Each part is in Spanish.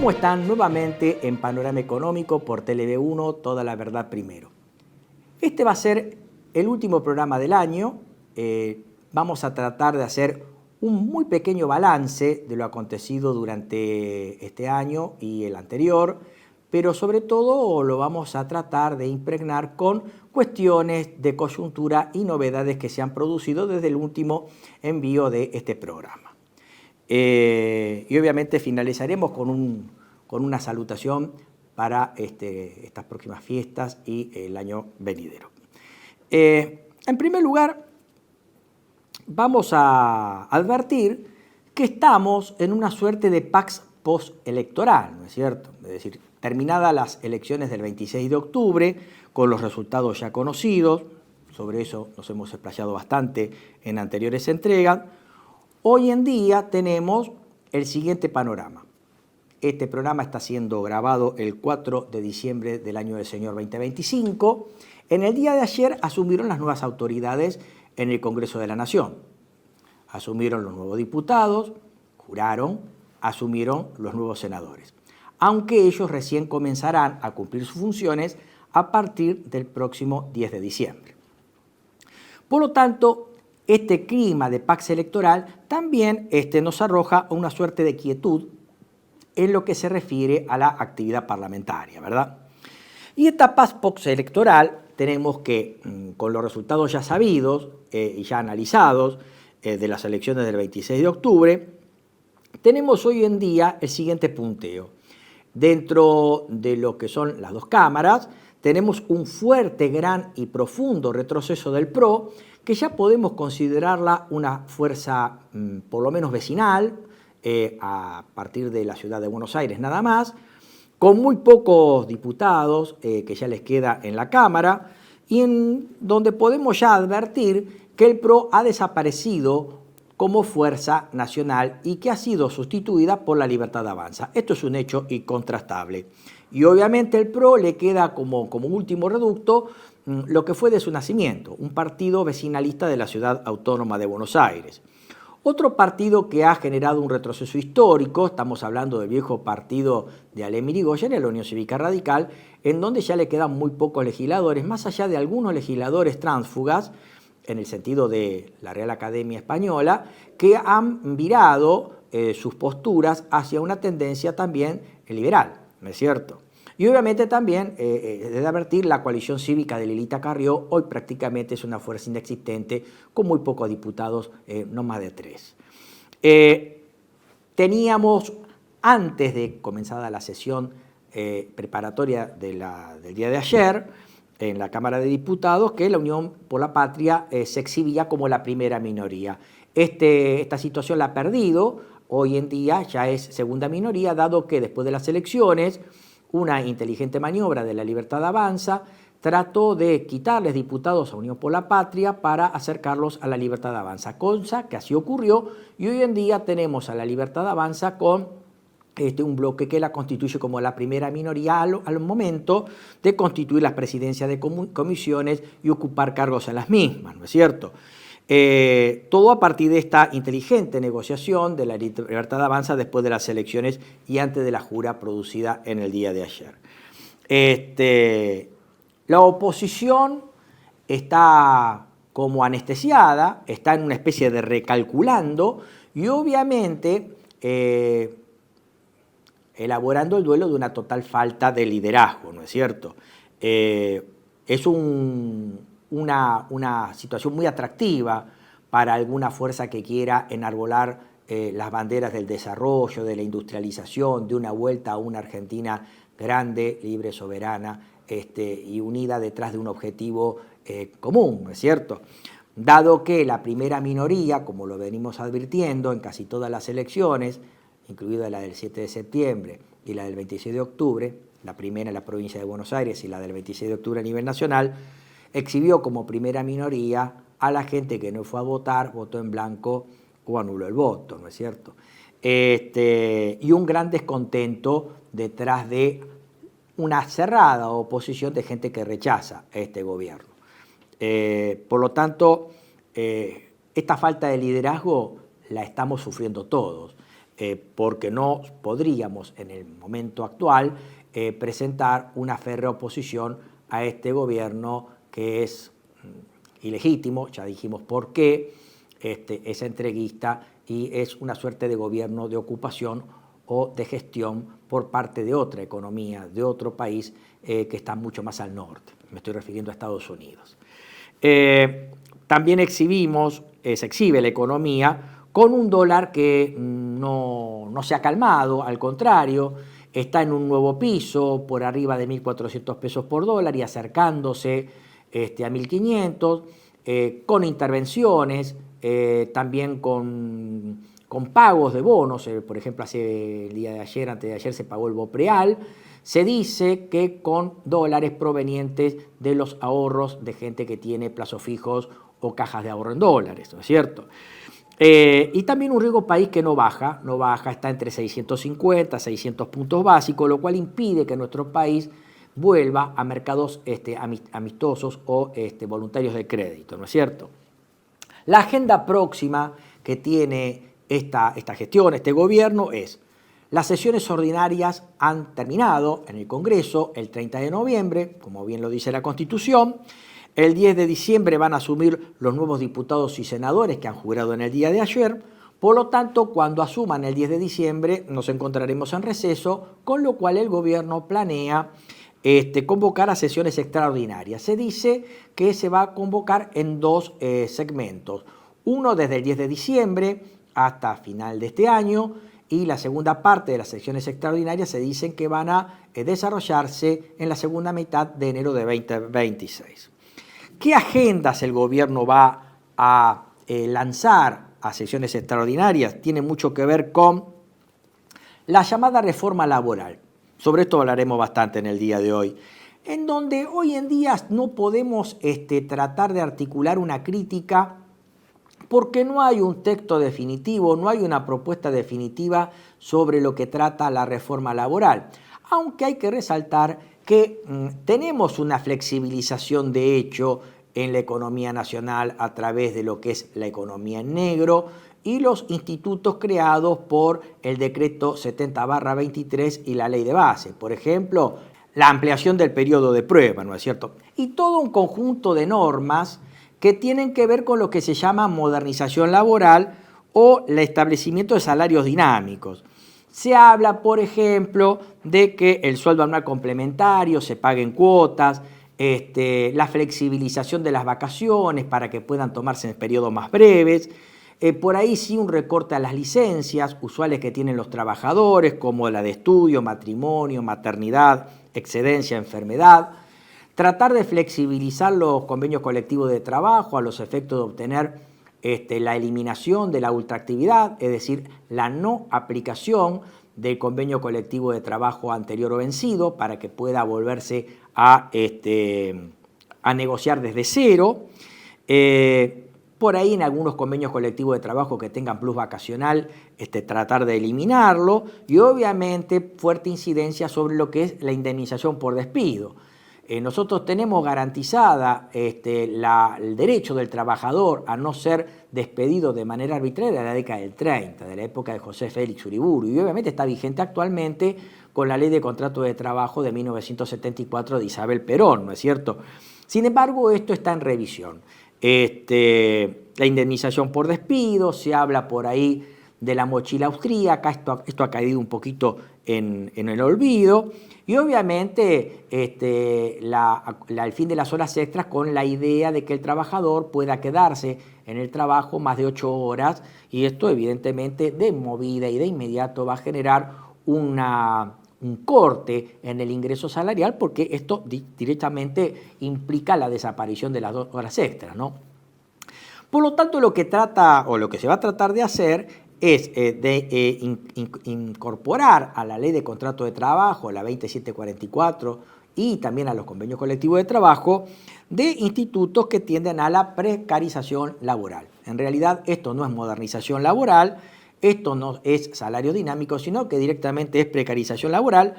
¿Cómo están? Nuevamente en Panorama Económico por TV1, Toda la Verdad Primero. Este va a ser el último programa del año. Vamos a tratar de hacer un muy pequeño balance de lo acontecido durante este año y el anterior, pero sobre todo lo vamos a tratar de impregnar con cuestiones de coyuntura y novedades que se han producido desde el último envío de este programa. Y obviamente finalizaremos con una salutación para estas próximas fiestas y el año venidero. En primer lugar, vamos a advertir que estamos en una suerte de pax postelectoral, ¿no es cierto? Es decir, terminadas las elecciones del 26 de octubre, con los resultados ya conocidos, sobre eso nos hemos explayado bastante en anteriores entregas. Hoy en día tenemos el siguiente panorama. Este programa está siendo grabado el 4 de diciembre del año del Señor 2025. En el día de ayer asumieron las nuevas autoridades en el Congreso de la Nación. Asumieron los nuevos diputados, juraron, asumieron los nuevos senadores. Aunque ellos recién comenzarán a cumplir sus funciones a partir del próximo 10 de diciembre. Por lo tanto, este clima de pax electoral también nos arroja una suerte de quietud en lo que se refiere a la actividad parlamentaria, ¿verdad? Y esta pax postelectoral tenemos que, con los resultados ya sabidos y ya analizados de las elecciones del 26 de octubre, tenemos hoy en día el siguiente punteo. Dentro de lo que son las dos cámaras, tenemos un fuerte, gran y profundo retroceso del PRO, que ya podemos considerarla una fuerza por lo menos vecinal, a partir de la ciudad de Buenos Aires nada más, con muy pocos diputados que ya les queda en la Cámara, y en donde podemos ya advertir que el PRO ha desaparecido como fuerza nacional y que ha sido sustituida por la Libertad Avanza. Esto es un hecho incontrastable. Y obviamente el PRO le queda como último reducto lo que fue de su nacimiento, un partido vecinalista de la Ciudad Autónoma de Buenos Aires. Otro partido que ha generado un retroceso histórico, estamos hablando del viejo partido de Alem Irigoyen, la Unión Cívica Radical, en donde ya le quedan muy pocos legisladores, más allá de algunos legisladores tránsfugas, en el sentido de la Real Academia Española, que han virado sus posturas hacia una tendencia también liberal, ¿no es cierto? Y obviamente también, de advertir, la coalición cívica de Lilita Carrió hoy prácticamente es una fuerza inexistente con muy pocos diputados, no más de 3. Teníamos, antes de comenzada la sesión preparatoria del día de ayer, en la Cámara de Diputados, que la Unión por la Patria se exhibía como la primera minoría. Esta situación la ha perdido, hoy en día ya es segunda minoría, dado que después de las elecciones, una inteligente maniobra de la Libertad Avanza trató de quitarles diputados a Unión por la Patria para acercarlos a la Libertad Avanza, cosa que así ocurrió, y hoy en día tenemos a la Libertad Avanza con un bloque que la constituye como la primera minoría al momento de constituir las presidencias de comisiones y ocupar cargos en las mismas, ¿no es cierto? Todo a partir de esta inteligente negociación de la Libertad Avanza después de las elecciones y antes de la jura producida en el día de ayer. La oposición está como anestesiada, está en una especie de recalculando y obviamente elaborando el duelo de una total falta de liderazgo, ¿no es cierto? Es una situación muy atractiva para alguna fuerza que quiera enarbolar las banderas del desarrollo, de la industrialización, de una vuelta a una Argentina grande, libre, soberana y unida detrás de un objetivo común, ¿no es cierto? Dado que la primera minoría, como lo venimos advirtiendo en casi todas las elecciones, incluida la del 7 de septiembre y la del 26 de octubre, la primera en la provincia de Buenos Aires y la del 26 de octubre a nivel nacional, exhibió como primera minoría a la gente que no fue a votar, votó en blanco o anuló el voto, ¿no es cierto? Y un gran descontento detrás de una cerrada oposición de gente que rechaza este gobierno. Por lo tanto, esta falta de liderazgo la estamos sufriendo todos. porque no podríamos en el momento actual presentar una férrea oposición a este gobierno que es ilegítimo, ya dijimos por qué, es entreguista y es una suerte de gobierno de ocupación o de gestión por parte de otra economía, de otro país que está mucho más al norte. Me estoy refiriendo a Estados Unidos. También se exhibe la economía con un dólar que no se ha calmado, al contrario, está en un nuevo piso, por arriba de 1.400 pesos por dólar y acercándose a 1.500, con intervenciones, también con pagos de bonos. Por ejemplo, el día de ayer, antes de ayer, se pagó el BOPREAL. Se dice que con dólares provenientes de los ahorros de gente que tiene plazos fijos o cajas de ahorro en dólares, ¿no es cierto? Y también un riesgo país que no baja, está entre 650 a 600 puntos básicos, lo cual impide que nuestro país vuelva a mercados amistosos o voluntarios de crédito, ¿no es cierto? La agenda próxima que tiene esta gestión, este gobierno, es: las sesiones ordinarias han terminado en el Congreso el 30 de noviembre, como bien lo dice la Constitución. El 10 de diciembre van a asumir los nuevos diputados y senadores que han jurado en el día de ayer. Por lo tanto, cuando asuman el 10 de diciembre nos encontraremos en receso, con lo cual el gobierno planea convocar a sesiones extraordinarias. Se dice que se va a convocar en dos segmentos. Uno desde el 10 de diciembre hasta final de este año, y la segunda parte de las sesiones extraordinarias se dicen que van a desarrollarse en la segunda mitad de enero de 2026. ¿Qué agendas el gobierno va a lanzar a sesiones extraordinarias? Tiene mucho que ver con la llamada reforma laboral. Sobre esto hablaremos bastante en el día de hoy, en donde hoy en día no podemos tratar de articular una crítica porque no hay un texto definitivo, no hay una propuesta definitiva sobre lo que trata la reforma laboral. Aunque hay que resaltar que tenemos una flexibilización de hecho en la economía nacional a través de lo que es la economía en negro y los institutos creados por el decreto 70/23 y la ley de base. Por ejemplo, la ampliación del periodo de prueba, ¿no es cierto? Y todo un conjunto de normas que tienen que ver con lo que se llama modernización laboral o el establecimiento de salarios dinámicos. Se habla, por ejemplo, de que el sueldo anual complementario se pague en cuotas, la flexibilización de las vacaciones para que puedan tomarse en periodos más breves, por ahí sí un recorte a las licencias usuales que tienen los trabajadores, como la de estudio, matrimonio, maternidad, excedencia, enfermedad. Tratar de flexibilizar los convenios colectivos de trabajo a los efectos de obtener la eliminación de la ultraactividad, es decir, la no aplicación del convenio colectivo de trabajo anterior o vencido para que pueda volverse a negociar desde cero. Por ahí en algunos convenios colectivos de trabajo que tengan plus vacacional, tratar de eliminarlo, y obviamente fuerte incidencia sobre lo que es la indemnización por despido. Nosotros tenemos garantizada el derecho del trabajador a no ser despedido de manera arbitraria de la década del 30, de la época de José Félix Uriburu, y obviamente está vigente actualmente con la ley de contrato de trabajo de 1974 de Isabel Perón, ¿no es cierto? Sin embargo, esto está en revisión. La indemnización por despido, se habla por ahí de la mochila austríaca, esto ha caído un poquito en el olvido, y obviamente el fin de las horas extras con la idea de que el trabajador pueda quedarse en el trabajo más de 8 horas, y esto evidentemente de movida y de inmediato va a generar un corte en el ingreso salarial, porque esto directamente implica la desaparición de las 2 horas extras, ¿no? Por lo tanto, lo que se va a tratar de hacer es incorporar a la ley de contrato de trabajo, la 2744, y también a los convenios colectivos de trabajo, de institutos que tienden a la precarización laboral. En realidad, esto no es modernización laboral, esto no es salario dinámico, sino que directamente es precarización laboral,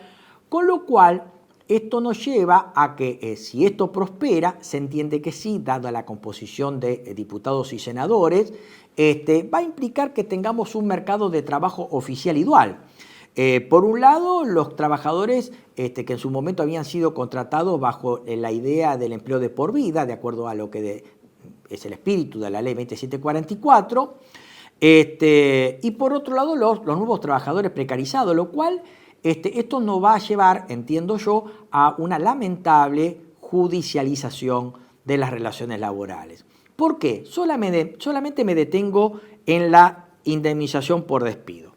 con lo cual Esto nos lleva a que si esto prospera, se entiende que sí, dada la composición de diputados y senadores, va a implicar que tengamos un mercado de trabajo oficial y dual. Por un lado, los trabajadores que en su momento habían sido contratados bajo la idea del empleo de por vida, de acuerdo a lo que es el espíritu de la ley 2744, y por otro lado los nuevos trabajadores precarizados, lo cual esto nos va a llevar, entiendo yo, a una lamentable judicialización de las relaciones laborales. ¿Por qué? Solamente me detengo en la indemnización por despido.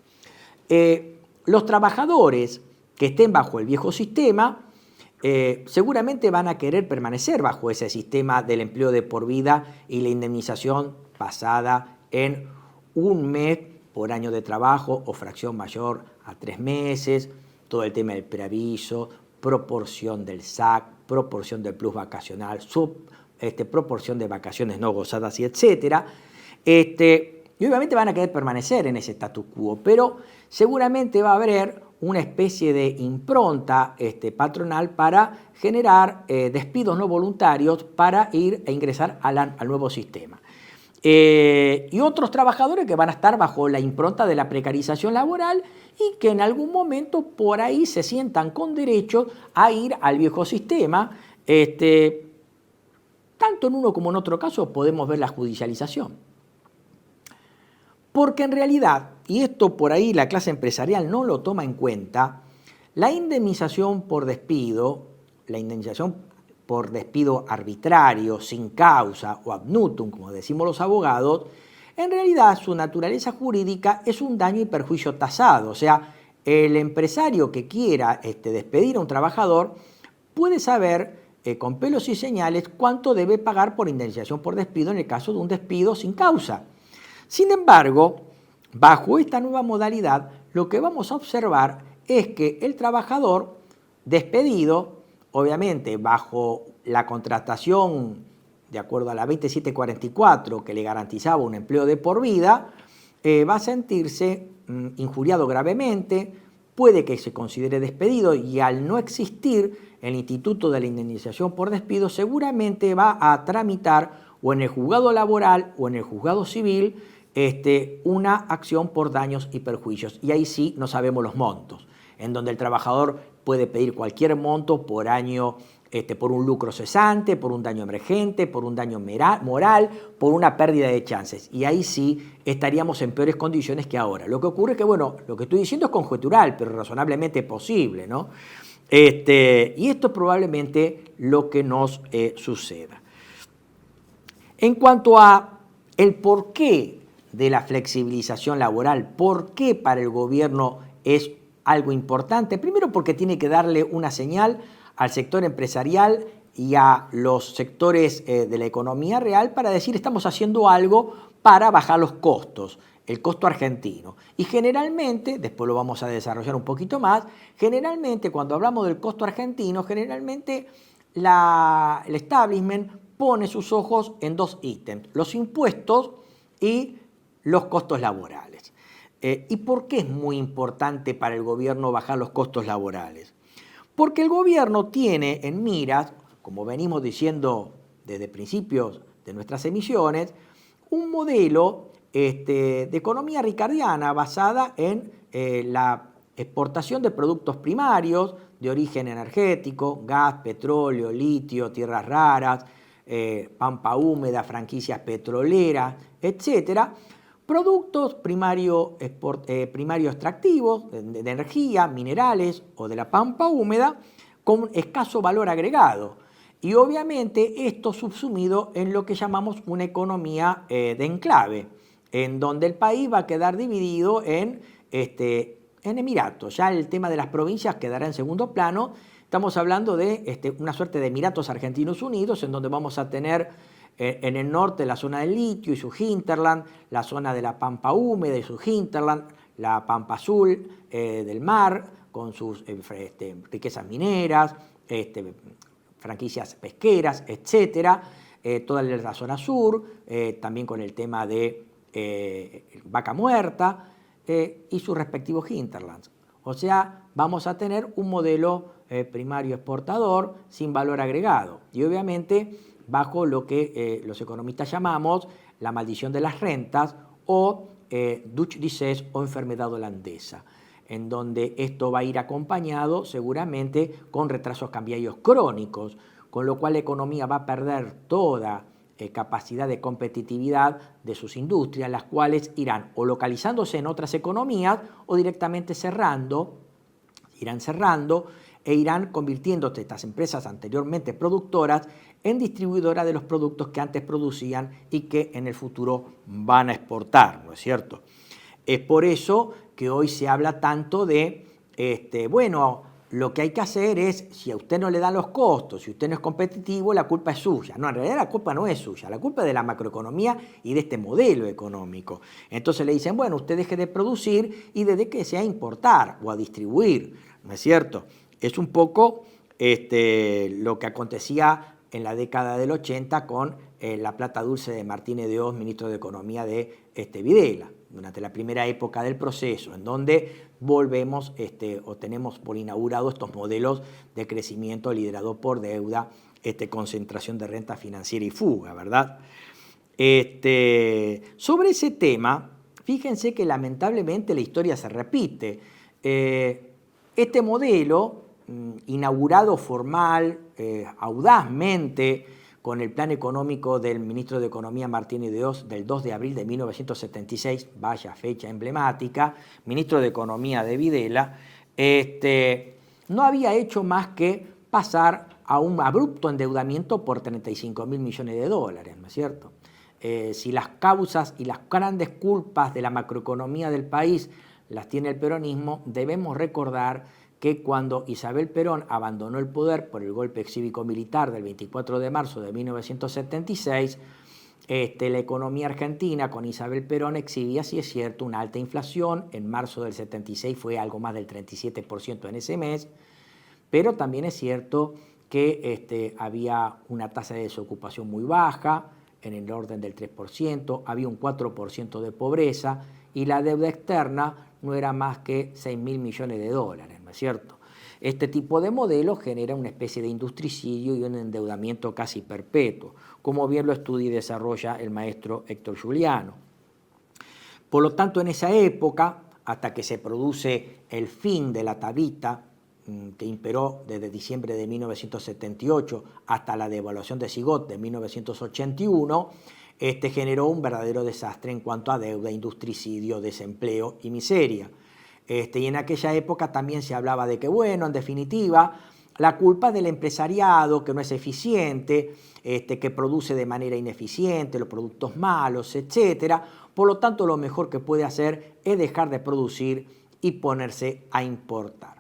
Los trabajadores que estén bajo el viejo sistema seguramente van a querer permanecer bajo ese sistema del empleo de por vida y la indemnización basada en un mes por año de trabajo o fracción mayor a 3 meses, todo el tema del preaviso, proporción del SAC, proporción del plus vacacional, proporción de vacaciones no gozadas y etcétera. Y obviamente van a querer permanecer en ese status quo, pero seguramente va a haber una especie de impronta patronal para generar despidos no voluntarios para ir a ingresar al nuevo sistema. Y otros trabajadores que van a estar bajo la impronta de la precarización laboral y que en algún momento por ahí se sientan con derecho a ir al viejo sistema. Tanto en uno como en otro caso podemos ver la judicialización. Porque en realidad, y esto por ahí la clase empresarial no lo toma en cuenta, la indemnización por despido, la indemnización por despido arbitrario, sin causa o ad nutum, como decimos los abogados, en realidad su naturaleza jurídica es un daño y perjuicio tasado. O sea, el empresario que quiera despedir a un trabajador puede saber con pelos y señales cuánto debe pagar por indemnización por despido en el caso de un despido sin causa. Sin embargo, bajo esta nueva modalidad, lo que vamos a observar es que el trabajador despedido, obviamente bajo la contratación de acuerdo a la 2744 que le garantizaba un empleo de por vida, va a sentirse injuriado gravemente, puede que se considere despedido y al no existir el instituto de la indemnización por despido seguramente va a tramitar o en el juzgado laboral o en el juzgado civil una acción por daños y perjuicios. Y ahí sí no sabemos los montos, en donde el trabajador puede pedir cualquier monto por año, por un lucro cesante, por un daño emergente, por un daño moral, por una pérdida de chances. Y ahí sí estaríamos en peores condiciones que ahora. Lo que ocurre es que, bueno, lo que estoy diciendo es conjetural, pero razonablemente posible, ¿no? Y esto es probablemente lo que nos suceda. En cuanto a el porqué de la flexibilización laboral, ¿por qué para el gobierno es algo importante? Primero porque tiene que darle una señal al sector empresarial y a los sectores de la economía real para decir estamos haciendo algo para bajar los costos, el costo argentino. Y generalmente, después lo vamos a desarrollar un poquito más, generalmente cuando hablamos del costo argentino, generalmente el establishment pone sus ojos en dos ítems, los impuestos y los costos laborales. ¿Y por qué es muy importante para el gobierno bajar los costos laborales? Porque el gobierno tiene en miras, como venimos diciendo desde principios de nuestras emisiones, un modelo de economía ricardiana basada en la exportación de productos primarios de origen energético, gas, petróleo, litio, tierras raras, pampa húmeda, franquicias petroleras, etcétera. Productos primarios extractivos de energía, minerales o de la pampa húmeda con escaso valor agregado. Y obviamente esto subsumido en lo que llamamos una economía de enclave, en donde el país va a quedar dividido en emiratos. Ya el tema de las provincias quedará en segundo plano. Estamos hablando de una suerte de Emiratos Argentinos Unidos, en donde vamos a tener en el norte la zona del litio y su hinterland, la zona de la pampa húmeda y su hinterland, la pampa azul del mar con sus riquezas mineras, franquicias pesqueras, etcétera, toda la zona sur, también con el tema de vaca muerta y sus respectivos hinterlands. O sea, vamos a tener un modelo primario exportador sin valor agregado. Y obviamente bajo lo que los economistas llamamos la maldición de las rentas o Dutch disease o enfermedad holandesa, en donde esto va a ir acompañado seguramente con retrasos cambiarios crónicos, con lo cual la economía va a perder toda capacidad de competitividad de sus industrias, las cuales irán o localizándose en otras economías o directamente irán cerrando e irán convirtiéndose estas empresas anteriormente productoras en distribuidoras de los productos que antes producían y que en el futuro van a exportar, ¿no es cierto? Es por eso que hoy se habla tanto de, bueno, lo que hay que hacer es, si a usted no le dan los costos, si usted no es competitivo, la culpa es suya. No, en realidad la culpa no es suya, la culpa es de la macroeconomía y de este modelo económico. Entonces le dicen, bueno, usted deje de producir y dedique a importar o a distribuir, ¿no es cierto? Es un poco lo que acontecía en la década del 80 con la plata dulce de Martínez de Oz, ministro de Economía de Videla, durante la primera época del proceso, en donde volvemos o tenemos por inaugurado estos modelos de crecimiento liderado por deuda, concentración de renta financiera y fuga, ¿verdad? Sobre ese tema, fíjense que lamentablemente la historia se repite. Este modelo, inaugurado formal, audazmente, con el plan económico del ministro de Economía Martínez de Oz del 2 de abril de 1976, vaya fecha emblemática, ministro de Economía de Videla, no había hecho más que pasar a un abrupto endeudamiento por 35.000 millones de dólares, ¿no es cierto? Si las causas y las grandes culpas de la macroeconomía del país las tiene el peronismo, debemos recordar que cuando Isabel Perón abandonó el poder por el golpe cívico-militar del 24 de marzo de 1976, la economía argentina con Isabel Perón exhibía, sí es cierto, una alta inflación. En marzo del 76 fue algo más del 37% en ese mes, pero también es cierto que había una tasa de desocupación muy baja, en el orden del 3%, había un 4% de pobreza y la deuda externa no era más que 6.000 millones de dólares, ¿no es cierto? Este tipo de modelo genera una especie de industricidio y un endeudamiento casi perpetuo, como bien lo estudia y desarrolla el maestro Héctor Juliano. Por lo tanto, en esa época, hasta que se produce el fin de la tabita, que imperó desde diciembre de 1978 hasta la devaluación de Sigot de 1981, generó un verdadero desastre en cuanto a deuda, industricidio, desempleo y miseria. Y en aquella época también se hablaba de que, bueno, en definitiva, la culpa es del empresariado, que no es eficiente, que produce de manera ineficiente, los productos malos, etc. Por lo tanto, lo mejor que puede hacer es dejar de producir y ponerse a importar.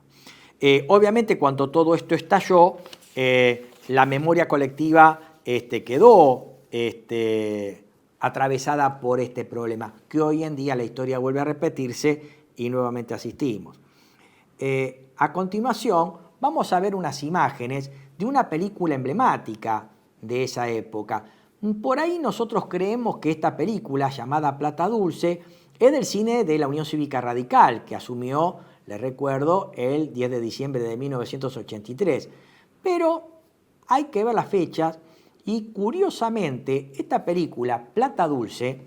Obviamente, cuando todo esto estalló, la memoria colectiva quedó atravesada por este problema, que hoy en día la historia vuelve a repetirse y nuevamente asistimos. A continuación, vamos a ver unas imágenes de una película emblemática de esa época. Por ahí nosotros creemos que esta película, llamada Plata Dulce, es del cine de la Unión Cívica Radical, que asumió, les recuerdo, el 10 de diciembre de 1983. Pero hay que ver las fechas y, curiosamente, esta película, Plata Dulce,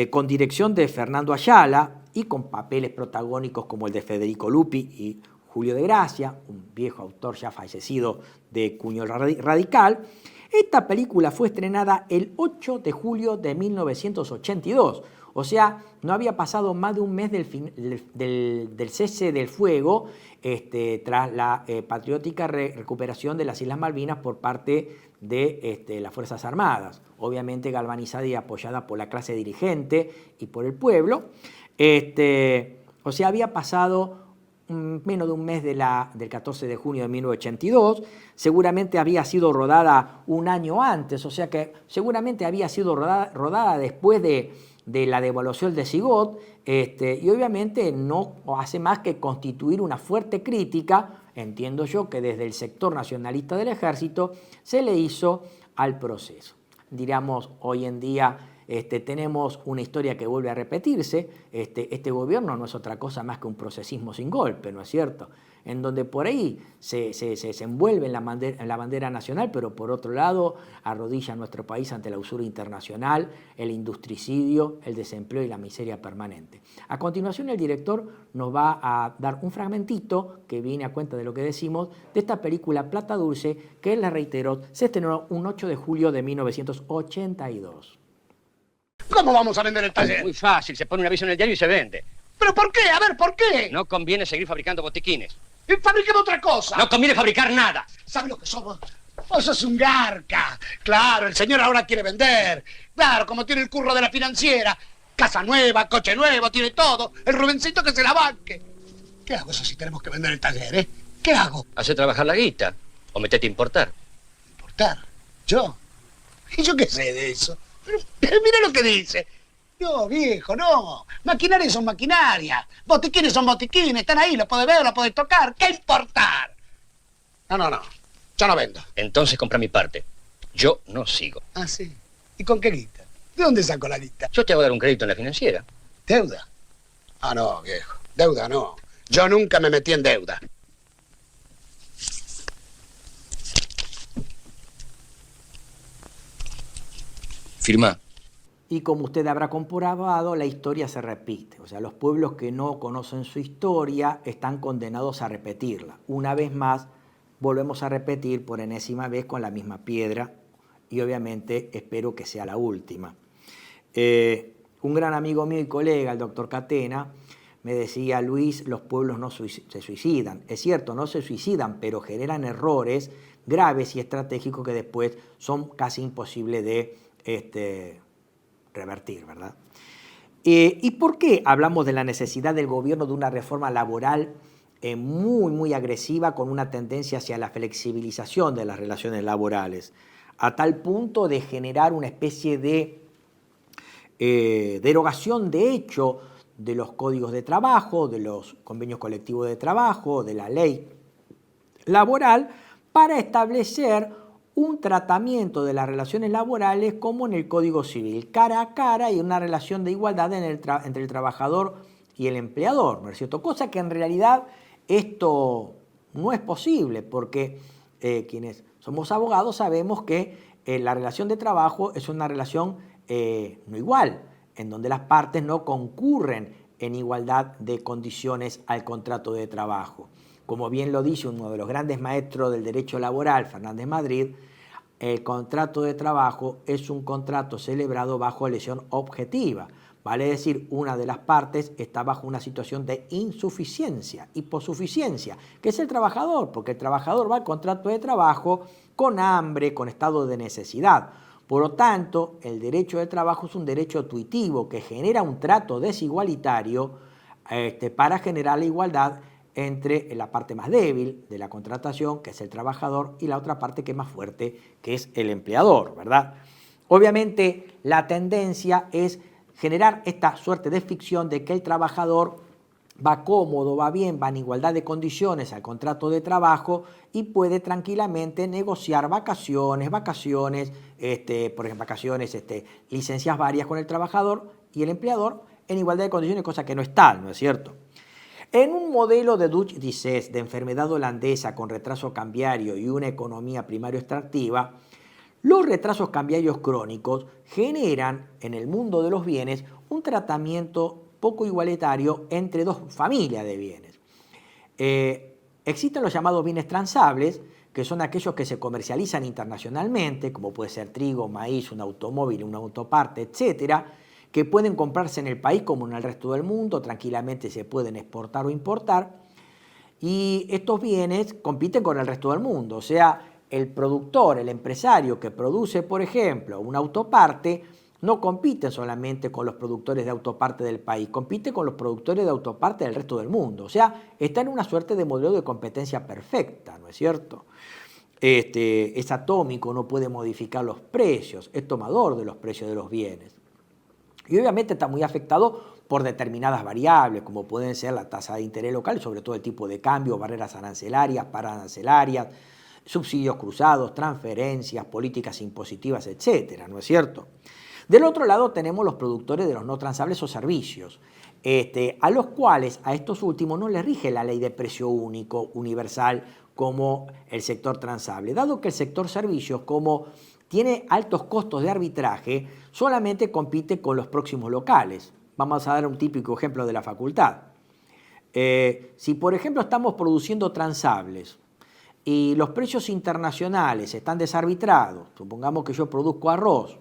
con dirección de Fernando Ayala y con papeles protagónicos como el de Federico Lupi y Julio de Gracia, un viejo autor ya fallecido de cuño radical, esta película fue estrenada el 8 de julio de 1982. O sea, no había pasado más de un mes del cese del fuego tras la patriótica recuperación de las Islas Malvinas por parte de las Fuerzas Armadas, obviamente galvanizada y apoyada por la clase dirigente y por el pueblo. O sea, había pasado menos de un mes del 14 de junio de 1982, seguramente había sido rodada un año antes, o sea que seguramente había sido rodada después de la devaluación de Sigot, y obviamente no hace más que constituir una fuerte crítica, entiendo yo, que desde el sector nacionalista del ejército se le hizo al proceso. Diríamos hoy en día tenemos una historia que vuelve a repetirse. Este gobierno no es otra cosa más que un procesismo sin golpe, ¿no es cierto? En donde por ahí se envuelve en la bandera nacional, pero por otro lado arrodilla a nuestro país ante la usura internacional, el industricidio, el desempleo y la miseria permanente. A continuación el director nos va a dar un fragmentito que viene a cuenta de lo que decimos de esta película Plata Dulce, que les reitero, se estrenó un 8 de julio de 1982. ¿Cómo vamos a vender el taller? Muy fácil, se pone un aviso en el diario y se vende. ¿Pero por qué? A ver, ¿por qué? No conviene seguir fabricando botiquines. Fabriquemos otra cosa. No conviene fabricar nada. ¿Sabe lo que somos? Vos sos un garca. Claro, el señor ahora quiere vender. Claro, como tiene el curro de la financiera. Casa nueva, coche nuevo, tiene todo. El Rubencito que se la banque. ¿Qué hago eso si tenemos que vender el taller, eh? ¿Qué hago? Hace trabajar la guita. O metete a importar. ¿Importar? ¿Yo? ¿Y yo qué sé de eso? Pero mira lo que dice. No, viejo, no. Maquinarias son maquinarias. Botiquines son botiquines. Están ahí, los podés ver, los podés tocar. ¿Qué importar? No. Yo no vendo. Entonces compra mi parte. Yo no sigo. Ah, sí. ¿Y con qué guita? ¿De dónde saco la guita? Yo te hago dar un crédito en la financiera. ¿Deuda? Ah, no, viejo. Deuda no. Yo nunca me metí en deuda. Firma. Y como usted habrá comprobado, la historia se repite. O sea, los pueblos que no conocen su historia están condenados a repetirla. Una vez más, volvemos a repetir por enésima vez con la misma piedra y obviamente espero que sea la última. Un gran amigo mío y colega, el doctor Catena, me decía: Luis, los pueblos no se suicidan. Es cierto, no se suicidan, pero generan errores graves y estratégicos que después son casi imposibles de revertir, ¿verdad? ¿Y por qué hablamos de la necesidad del gobierno de una reforma laboral muy agresiva, con una tendencia hacia la flexibilización de las relaciones laborales, a tal punto de generar una especie de derogación de hecho de los códigos de trabajo, de los convenios colectivos de trabajo, de la ley laboral, para establecer un tratamiento de las relaciones laborales como en el Código Civil, cara a cara, y una relación de igualdad entre el trabajador y el empleador, ¿no es cierto? Cosa que en realidad esto no es posible, porque quienes somos abogados sabemos que la relación de trabajo es una relación no igual, en donde las partes no concurren en igualdad de condiciones al contrato de trabajo. Como bien lo dice uno de los grandes maestros del derecho laboral, Fernández Madrid, el contrato de trabajo es un contrato celebrado bajo lesión objetiva. Vale decir, una de las partes está bajo una situación de insuficiencia, hiposuficiencia, que es el trabajador, porque el trabajador va al contrato de trabajo con hambre, con estado de necesidad. Por lo tanto, el derecho del trabajo es un derecho tuitivo que genera un trato desigualitario para generar la igualdad entre la parte más débil de la contratación, que es el trabajador, y la otra parte que es más fuerte, que es el empleador, ¿verdad? Obviamente, la tendencia es generar esta suerte de ficción de que el trabajador va cómodo, va bien, va en igualdad de condiciones al contrato de trabajo y puede tranquilamente negociar vacaciones, por ejemplo, licencias varias con el trabajador y el empleador en igualdad de condiciones, cosa que no es tal, ¿no es cierto? En un modelo de Dutch-Dices, de enfermedad holandesa con retraso cambiario y una economía primario extractiva, los retrasos cambiarios crónicos generan en el mundo de los bienes un tratamiento poco igualitario entre dos familias de bienes. Existen los llamados bienes transables, que son aquellos que se comercializan internacionalmente, como puede ser trigo, maíz, un automóvil, una autoparte, etcétera, que pueden comprarse en el país como en el resto del mundo, tranquilamente se pueden exportar o importar, y estos bienes compiten con el resto del mundo. O sea, el productor, el empresario que produce, por ejemplo, una autoparte, no compite solamente con los productores de autoparte del país, compite con los productores de autoparte del resto del mundo. O sea, está en una suerte de modelo de competencia perfecta, ¿no es cierto? Es atómico, no puede modificar los precios, es tomador de los precios de los bienes. Y obviamente está muy afectado por determinadas variables, como pueden ser la tasa de interés local, sobre todo el tipo de cambio, barreras arancelarias, pararancelarias, subsidios cruzados, transferencias, políticas impositivas, etcétera, ¿no es cierto? Del otro lado tenemos los productores de los no transables o servicios, a los cuales, a estos últimos, no les rige la ley de precio único, universal, como el sector transable, dado que el sector servicios, como tiene altos costos de arbitraje, solamente compite con los próximos locales. Vamos a dar un típico ejemplo de la facultad. Si, por ejemplo, estamos produciendo transables y los precios internacionales están desarbitrados, supongamos que yo produzco arroz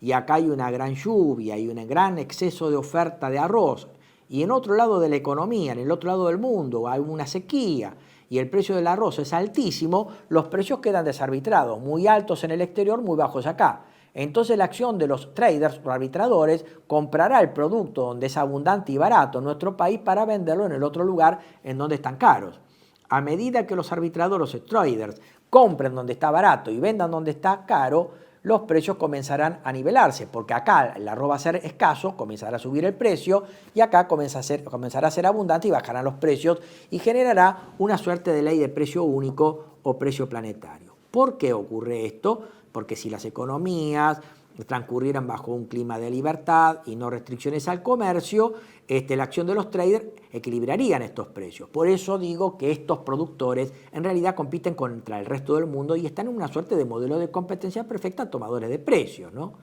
y acá hay una gran lluvia y un gran exceso de oferta de arroz, y en otro lado de la economía, en el otro lado del mundo, hay una sequía y el precio del arroz es altísimo, los precios quedan desarbitrados, muy altos en el exterior, muy bajos acá. Entonces la acción de los traders o arbitradores comprará el producto donde es abundante y barato en nuestro país para venderlo en el otro lugar en donde están caros. A medida que los arbitradores o traders compren donde está barato y vendan donde está caro, los precios comenzarán a nivelarse, porque acá el arroz va a ser escaso, comenzará a subir el precio, y acá comenzará a ser abundante y bajarán los precios y generará una suerte de ley de precio único o precio planetario. ¿Por qué ocurre esto? Porque si las economías transcurrieran bajo un clima de libertad y no restricciones al comercio, la acción de los traders equilibrarían estos precios. Por eso digo que estos productores en realidad compiten contra el resto del mundo y están en una suerte de modelo de competencia perfecta tomadores de precios, ¿no?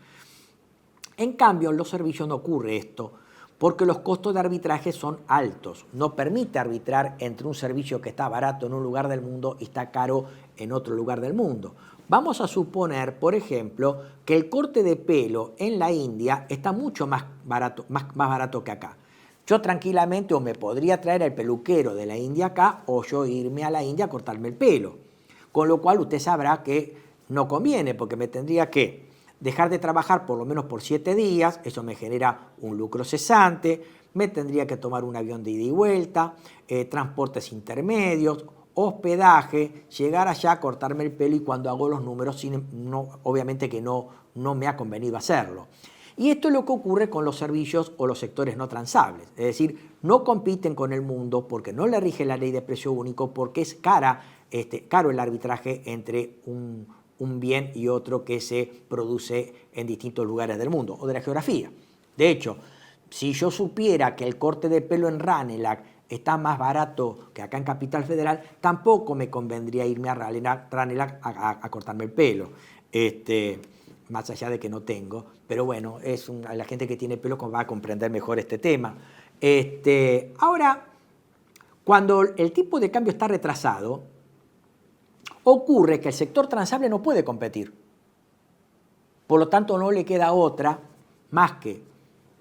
En cambio, en los servicios no ocurre esto, porque los costos de arbitraje son altos. No permite arbitrar entre un servicio que está barato en un lugar del mundo y está caro en otro lugar del mundo. Vamos a suponer, por ejemplo, que el corte de pelo en la India está mucho más barato que acá. Yo tranquilamente o me podría traer el peluquero de la India acá o yo irme a la India a cortarme el pelo. Con lo cual usted sabrá que no conviene porque me tendría que dejar de trabajar por lo menos por 7 días, eso me genera un lucro cesante, me tendría que tomar un avión de ida y vuelta, transportes intermedios, hospedaje, llegar allá, cortarme el pelo y cuando hago los números, obviamente que no me ha convenido hacerlo. Y esto es lo que ocurre con los servicios o los sectores no transables. Es decir, no compiten con el mundo porque no le rige la ley de precio único, porque es caro el arbitraje entre un bien y otro que se produce en distintos lugares del mundo o de la geografía. De hecho, si yo supiera que el corte de pelo en Ranelagh está más barato que acá en Capital Federal, tampoco me convendría irme a Ranelagh a cortarme el pelo. Más allá de que no tengo, pero bueno, la gente que tiene pelo va a comprender mejor este tema. Ahora, cuando el tipo de cambio está retrasado, ocurre que el sector transable no puede competir. Por lo tanto, no le queda otra más que,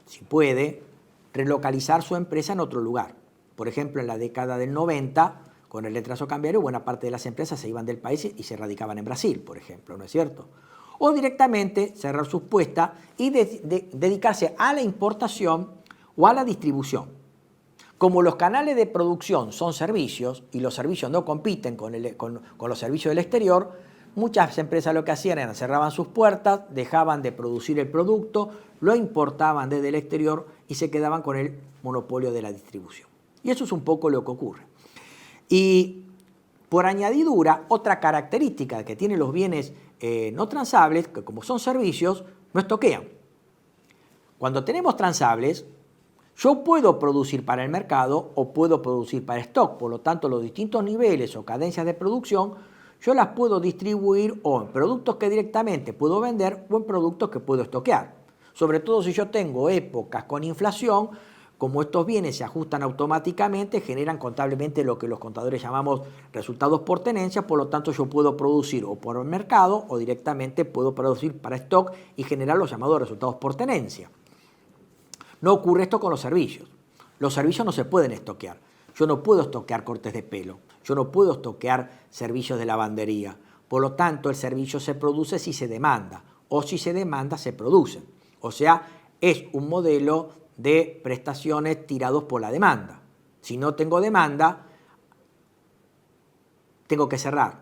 si puede, relocalizar su empresa en otro lugar. Por ejemplo, en la década del 90, con el retraso cambiario, buena parte de las empresas se iban del país y se radicaban en Brasil, por ejemplo, ¿no es cierto? O directamente cerrar sus puestas y dedicarse a la importación o a la distribución. Como los canales de producción son servicios y los servicios no compiten con los servicios del exterior, muchas empresas lo que hacían era cerraban sus puertas, dejaban de producir el producto, lo importaban desde el exterior y se quedaban con el monopolio de la distribución. Y eso es un poco lo que ocurre. Y por añadidura, otra característica que tienen los bienes no transables, que como son servicios, no estoquean. Cuando tenemos transables, yo puedo producir para el mercado o puedo producir para stock. Por lo tanto, los distintos niveles o cadencias de producción, yo las puedo distribuir o en productos que directamente puedo vender o en productos que puedo estoquear. Sobre todo si yo tengo épocas con inflación, como estos bienes se ajustan automáticamente, generan contablemente lo que los contadores llamamos resultados por tenencia, por lo tanto yo puedo producir o por el mercado o directamente puedo producir para stock y generar los llamados resultados por tenencia. No ocurre esto con los servicios. Los servicios no se pueden estoquear. Yo no puedo estoquear cortes de pelo, yo no puedo estoquear servicios de lavandería. Por lo tanto, el servicio se produce si se demanda o si se demanda se produce. O sea, es un modelo de prestaciones tirados por la demanda. Si no tengo demanda, tengo que cerrar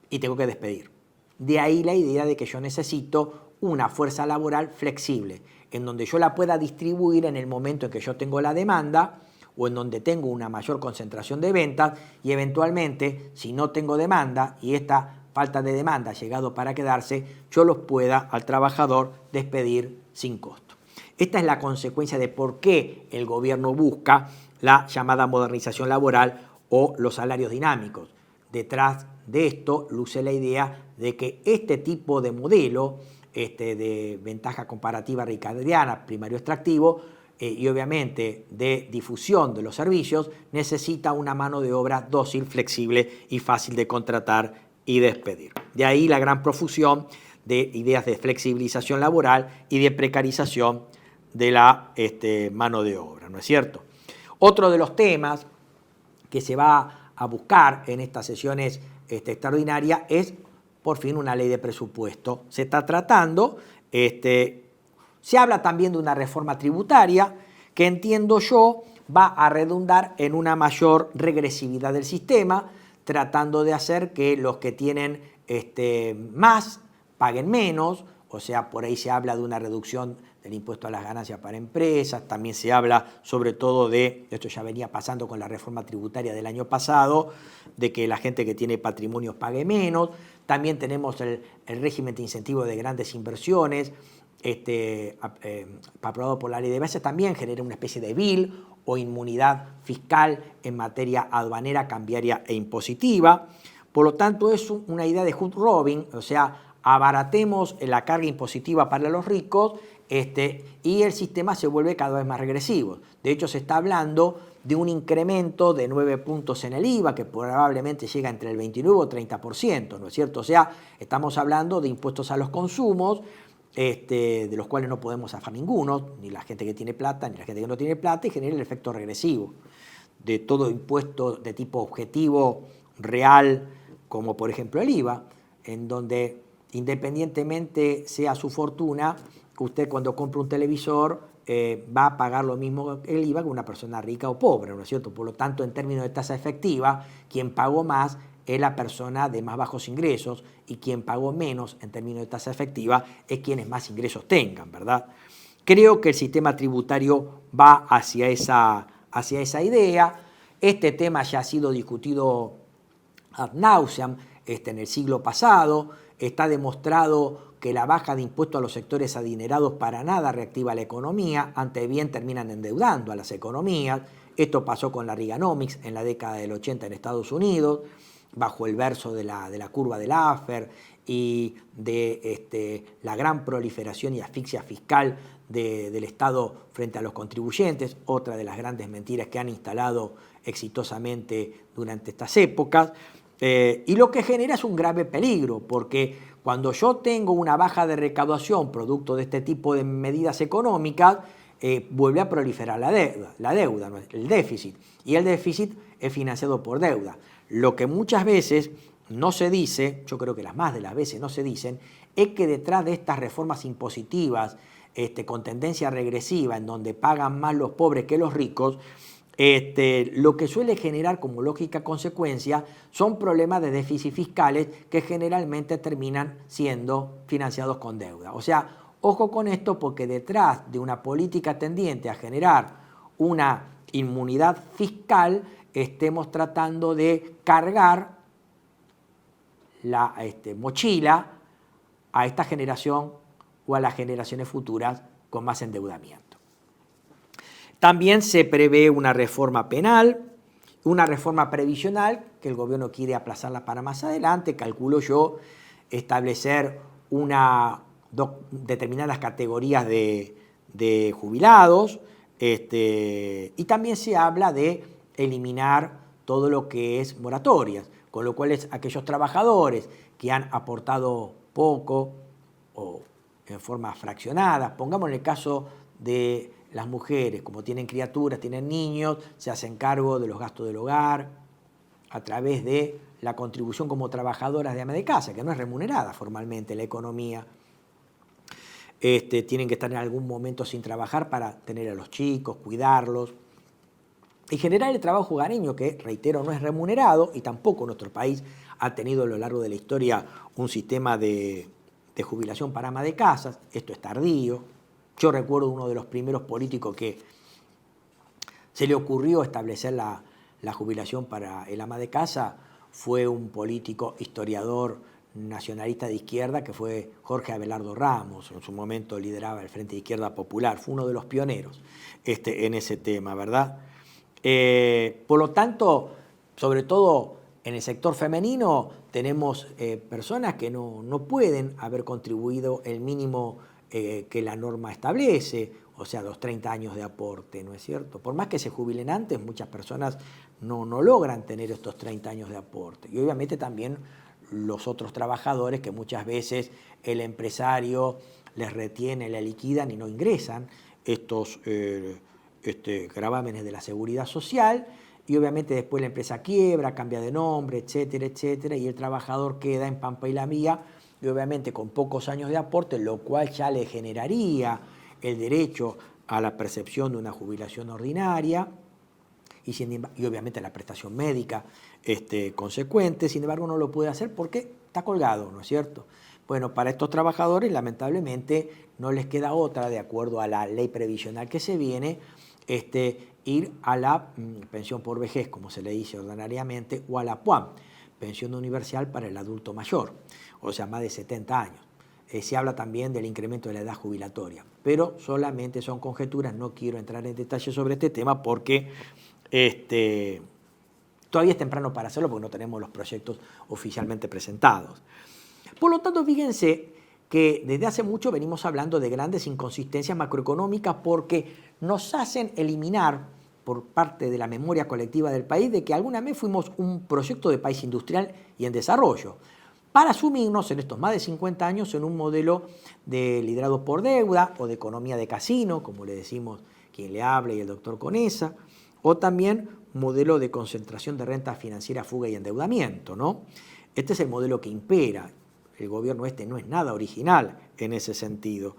y tengo que despedir. De ahí la idea de que yo necesito una fuerza laboral flexible, en donde yo la pueda distribuir en el momento en que yo tengo la demanda o en donde tengo una mayor concentración de ventas y eventualmente, si no tengo demanda y esta falta de demanda ha llegado para quedarse, yo los pueda al trabajador despedir sin costo. Esta es la consecuencia de por qué el gobierno busca la llamada modernización laboral o los salarios dinámicos. Detrás de esto luce la idea de que este tipo de modelo de ventaja comparativa ricardiana, primario extractivo, y obviamente de difusión de los servicios, necesita una mano de obra dócil, flexible y fácil de contratar y despedir. De ahí la gran profusión de ideas de flexibilización laboral y de precarización de la mano de obra, ¿no es cierto? Otro de los temas que se va a buscar en estas sesiones extraordinarias es, por fin, una ley de presupuesto. Se está tratando, se habla también de una reforma tributaria que, entiendo yo, va a redundar en una mayor regresividad del sistema, tratando de hacer que los que tienen más paguen menos. O sea, por ahí se habla de una reducción del impuesto a las ganancias para empresas, también se habla sobre todo de, esto ya venía pasando con la reforma tributaria del año pasado, de que la gente que tiene patrimonios pague menos. También tenemos el régimen de incentivo de grandes inversiones, aprobado por la ley de bases, también genera una especie de bill o inmunidad fiscal en materia aduanera, cambiaria e impositiva. Por lo tanto, es una idea de hood robin, o sea, abaratemos la carga impositiva para los ricos y el sistema se vuelve cada vez más regresivo. De hecho, se está hablando de un incremento de 9 puntos en el IVA, que probablemente llega entre el 29 o 30%, ¿no es cierto? O sea, estamos hablando de impuestos a los consumos, de los cuales no podemos zafar ninguno, ni la gente que tiene plata, ni la gente que no tiene plata, y genera el efecto regresivo de todo impuesto de tipo objetivo, real, como por ejemplo el IVA, en donde independientemente sea su fortuna, usted cuando compra un televisor va a pagar lo mismo el IVA que una persona rica o pobre, ¿no es cierto? Por lo tanto, en términos de tasa efectiva, quien pagó más es la persona de más bajos ingresos y quien pagó menos en términos de tasa efectiva es quienes más ingresos tengan, ¿verdad? Creo que el sistema tributario va hacia esa idea. Este tema ya ha sido discutido ad nauseam en el siglo pasado. Está demostrado que la baja de impuestos a los sectores adinerados para nada reactiva la economía, antes bien terminan endeudando a las economías. Esto pasó con la Reaganomics en la década del 80 en Estados Unidos, bajo el verso de la curva de Laffer y de la gran proliferación y asfixia fiscal del Estado frente a los contribuyentes, otra de las grandes mentiras que han instalado exitosamente durante estas épocas. Y lo que genera es un grave peligro, porque cuando yo tengo una baja de recaudación producto de este tipo de medidas económicas, vuelve a proliferar la deuda, el déficit, y el déficit es financiado por deuda. Lo que muchas veces no se dice, yo creo que las más de las veces no se dicen, es que detrás de estas reformas impositivas con tendencia regresiva, en donde pagan más los pobres que los ricos, lo que suele generar como lógica consecuencia son problemas de déficit fiscales que generalmente terminan siendo financiados con deuda. O sea, ojo con esto, porque detrás de una política tendiente a generar una inmunidad fiscal, estemos tratando de cargar la mochila a esta generación o a las generaciones futuras con más endeudamiento. También se prevé una reforma penal, una reforma previsional, que el gobierno quiere aplazarla para más adelante, calculo yo, establecer determinadas categorías de jubilados, y también se habla de eliminar todo lo que es moratorias, con lo cual aquellos trabajadores que han aportado poco o en forma fraccionada, pongamos en el caso de las mujeres, como tienen criaturas, tienen niños, se hacen cargo de los gastos del hogar a través de la contribución como trabajadoras de ama de casa, que no es remunerada formalmente en la economía. Tienen que estar en algún momento sin trabajar para tener a los chicos, cuidarlos. En general, el trabajo hogareño, que reitero no es remunerado y tampoco nuestro país ha tenido a lo largo de la historia un sistema de jubilación para ama de casas, esto es tardío. Yo recuerdo uno de los primeros políticos que se le ocurrió establecer la jubilación para el ama de casa, fue un político historiador nacionalista de izquierda que fue Jorge Abelardo Ramos, en su momento lideraba el Frente de Izquierda Popular, fue uno de los pioneros en ese tema, ¿verdad? Por lo tanto, sobre todo en el sector femenino, tenemos personas que no pueden haber contribuido el mínimo que la norma establece, o sea, los 30 años de aporte, ¿no es cierto? Por más que se jubilen antes, muchas personas no logran tener estos 30 años de aporte. Y obviamente también los otros trabajadores que muchas veces el empresario les retiene, la liquidan y no ingresan estos gravámenes de la seguridad social, y obviamente después la empresa quiebra, cambia de nombre, etcétera, etcétera, y el trabajador queda en Pampa y la Mía, y obviamente con pocos años de aporte, lo cual ya le generaría el derecho a la percepción de una jubilación ordinaria y obviamente la prestación médica consecuente. Sin embargo, no lo puede hacer porque está colgado, ¿no es cierto? Bueno, para estos trabajadores lamentablemente no les queda otra, de acuerdo a la ley previsional que se viene, ir a la pensión por vejez, como se le dice ordinariamente, o a la PUAM, pensión universal para el adulto mayor, o sea, más de 70 años. Se habla también del incremento de la edad jubilatoria, pero solamente son conjeturas, no quiero entrar en detalle sobre este tema porque todavía es temprano para hacerlo porque no tenemos los proyectos oficialmente presentados. Por lo tanto, fíjense que desde hace mucho venimos hablando de grandes inconsistencias macroeconómicas porque nos hacen eliminar por parte de la memoria colectiva del país de que alguna vez fuimos un proyecto de país industrial y en desarrollo, para sumirnos en estos más de 50 años en un modelo de liderado por deuda o de economía de casino, como le decimos quien le habla y el doctor Conesa, o también modelo de concentración de renta financiera, fuga y endeudamiento, ¿no? Este es el modelo que impera. El gobierno no es nada original en ese sentido.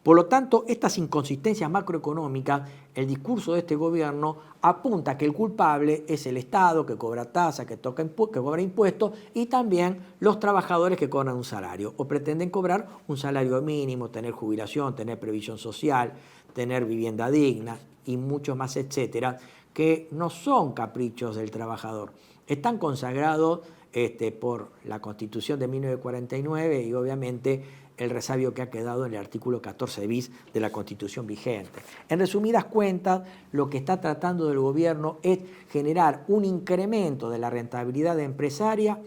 Por lo tanto, estas inconsistencias macroeconómicas, el discurso de este gobierno apunta a que el culpable es el Estado, que cobra tasa, que cobra impuestos, y también los trabajadores que cobran un salario o pretenden cobrar un salario mínimo, tener jubilación, tener previsión social, tener vivienda digna y mucho más, etcétera, que no son caprichos del trabajador. Están consagrados por la Constitución de 1949 y obviamente el resabio que ha quedado en el artículo 14 bis de la Constitución vigente. En resumidas cuentas, lo que está tratando el gobierno es generar un incremento de la rentabilidad empresaria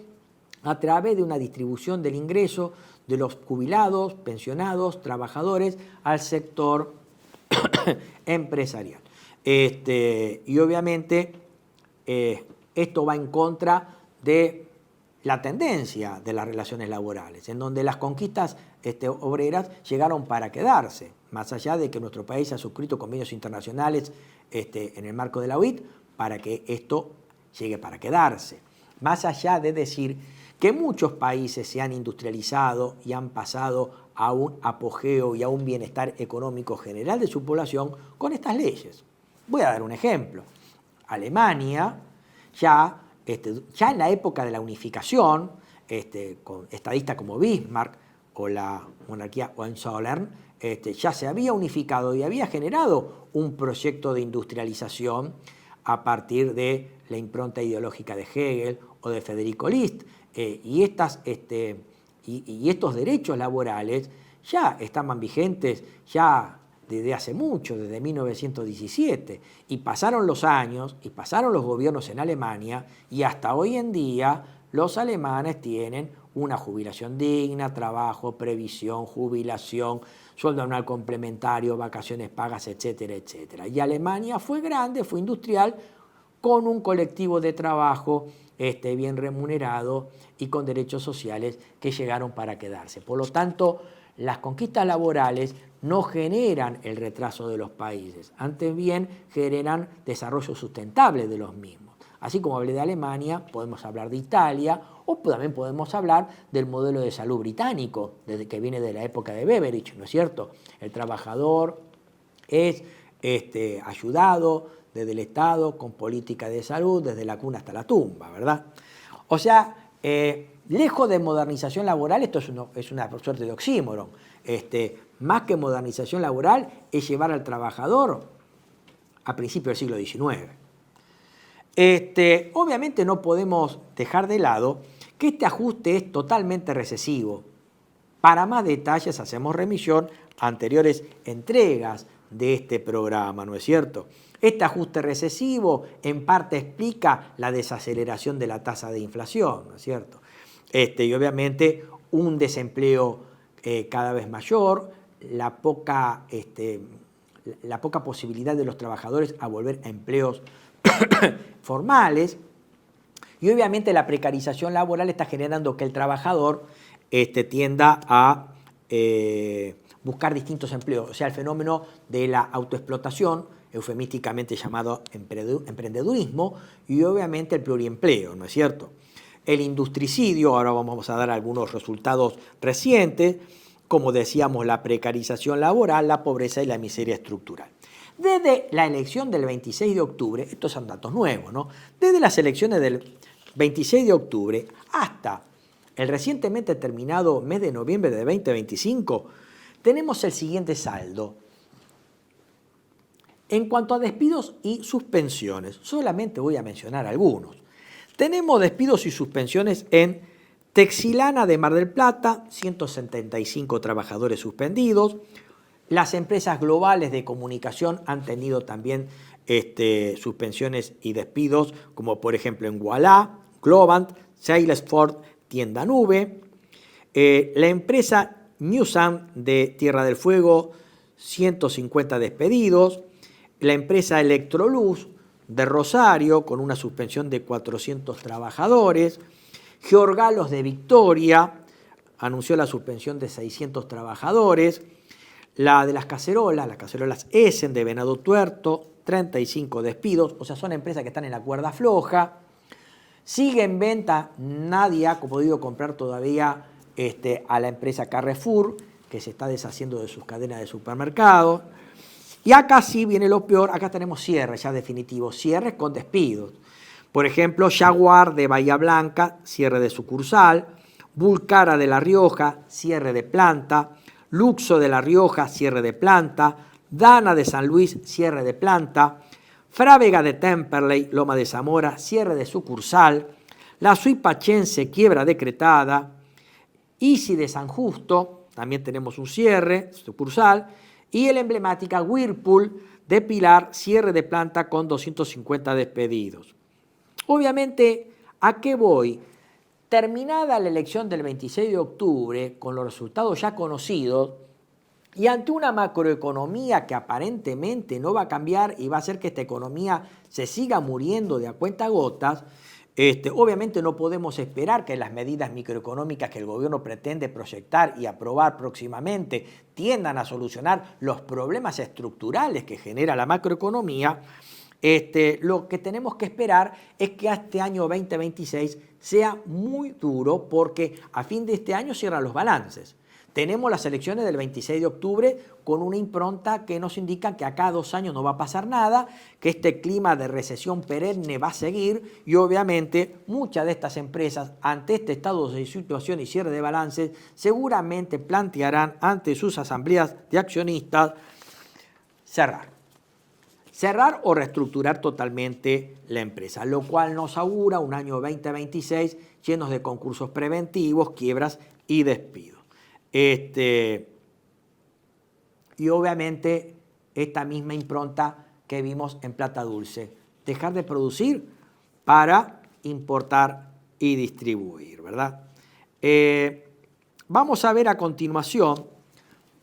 a través de una distribución del ingreso de los jubilados, pensionados, trabajadores al sector empresarial. Y obviamente esto va en contra de la tendencia de las relaciones laborales, en donde las conquistas obreras llegaron para quedarse, más allá de que nuestro país ha suscrito convenios internacionales en el marco de la OIT para que esto llegue para quedarse. Más allá de decir que muchos países se han industrializado y han pasado a un apogeo y a un bienestar económico general de su población con estas leyes. Voy a dar un ejemplo. Alemania ya en la época de la unificación, con estadistas como Bismarck o la monarquía Hohenzollern, ya se había unificado y había generado un proyecto de industrialización a partir de la impronta ideológica de Hegel o de Federico List. Y estos derechos laborales ya estaban vigentes ya desde hace mucho, desde 1917, y pasaron los años, y pasaron los gobiernos en Alemania, y hasta hoy en día los alemanes tienen una jubilación digna, trabajo, previsión, jubilación, sueldo anual complementario, vacaciones pagas, etcétera, etcétera. Y Alemania fue grande, fue industrial, con un colectivo de trabajo bien remunerado y con derechos sociales que llegaron para quedarse. Por lo tanto, las conquistas laborales no generan el retraso de los países, antes bien generan desarrollo sustentable de los mismos. Así como hablé de Alemania, podemos hablar de Italia o también podemos hablar del modelo de salud británico, desde que viene de la época de Beveridge, ¿no es cierto? El trabajador es ayudado desde el Estado con política de salud, desde la cuna hasta la tumba, ¿verdad? O sea, lejos de modernización laboral, esto es una suerte de oxímoron. Más que modernización laboral es llevar al trabajador a principios del siglo XIX. Obviamente no podemos dejar de lado que este ajuste es totalmente recesivo. Para más detalles hacemos remisión a anteriores entregas de este programa, ¿no es cierto? Este ajuste recesivo en parte explica la desaceleración de la tasa de inflación, ¿no es cierto? Y obviamente un desempleo cada vez mayor, la poca posibilidad de los trabajadores a volver a empleos formales, y obviamente la precarización laboral está generando que el trabajador tienda a buscar distintos empleos, o sea, el fenómeno de la autoexplotación, eufemísticamente llamado emprendedurismo, y obviamente el pluriempleo, ¿no es cierto? El industricidio, ahora vamos a dar algunos resultados recientes, como decíamos, la precarización laboral, la pobreza y la miseria estructural. Desde la elección del 26 de octubre, estos son datos nuevos, ¿no? Desde las elecciones del 26 de octubre hasta el recientemente terminado mes de noviembre de 2025, tenemos el siguiente saldo. En cuanto a despidos y suspensiones, solamente voy a mencionar algunos. Tenemos despidos y suspensiones en Texilana de Mar del Plata, 175 trabajadores suspendidos. Las empresas globales de comunicación han tenido también suspensiones y despidos, como por ejemplo en Walla, Globant, Salesforce, Tienda Nube. La empresa Newsam de Tierra del Fuego, 150 despedidos. La empresa Electroluz de Rosario, con una suspensión de 400 trabajadores. Georgalos de Victoria anunció la suspensión de 600 trabajadores. La de las cacerolas Essen de Venado Tuerto, 35 despidos, o sea, son empresas que están en la cuerda floja. Sigue en venta, nadie ha podido comprar todavía a la empresa Carrefour, que se está deshaciendo de sus cadenas de supermercados. Y acá sí viene lo peor, acá tenemos cierres ya definitivos, cierres con despidos. Por ejemplo, Jaguar de Bahía Blanca, cierre de sucursal. Vulcara de La Rioja, cierre de planta. Luxo de La Rioja, cierre de planta. Dana de San Luis, cierre de planta. Frávega de Temperley, Loma de Zamora, cierre de sucursal. La Suipachense, quiebra decretada. Isi de San Justo, también tenemos un cierre, sucursal. Y la emblemática Whirlpool de Pilar, cierre de planta con 250 despedidos. Obviamente, ¿a qué voy? Terminada la elección del 26 de octubre, con los resultados ya conocidos, y ante una macroeconomía que aparentemente no va a cambiar y va a hacer que esta economía se siga muriendo de a cuentagotas, obviamente no podemos esperar que las medidas microeconómicas que el gobierno pretende proyectar y aprobar próximamente tiendan a solucionar los problemas estructurales que genera la macroeconomía. Lo que tenemos que esperar es que este año 2026 sea muy duro, porque a fin de este año cierran los balances. Tenemos las elecciones del 26 de octubre con una impronta que nos indica que acá a 2 años no va a pasar nada, que este clima de recesión perenne va a seguir, y obviamente muchas de estas empresas, ante este estado de situación y cierre de balances, seguramente plantearán ante sus asambleas de accionistas cerrar o reestructurar totalmente la empresa, lo cual nos augura un año 2026 llenos de concursos preventivos, quiebras y despidos. Y obviamente esta misma impronta que vimos en Plata Dulce, dejar de producir para importar y distribuir, ¿verdad? Vamos a ver a continuación,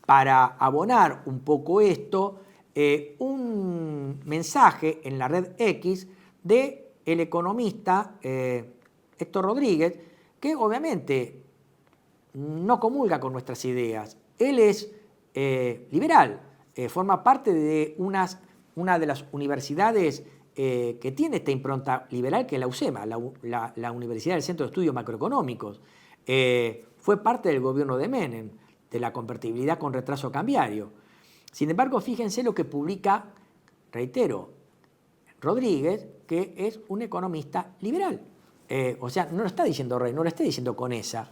para abonar un poco esto, un mensaje en la red X del economista Héctor Rodríguez, que obviamente no comulga con nuestras ideas. Él es liberal, forma parte de una de las universidades que tiene esta impronta liberal, que es la UCEMA, la Universidad del Centro de Estudios Macroeconómicos. Fue parte del gobierno de Menem, de la convertibilidad con retraso cambiario. Sin embargo, fíjense lo que publica, reitero, Rodríguez, que es un economista liberal. O sea, no lo está diciendo Rey, no lo está diciendo Conesa.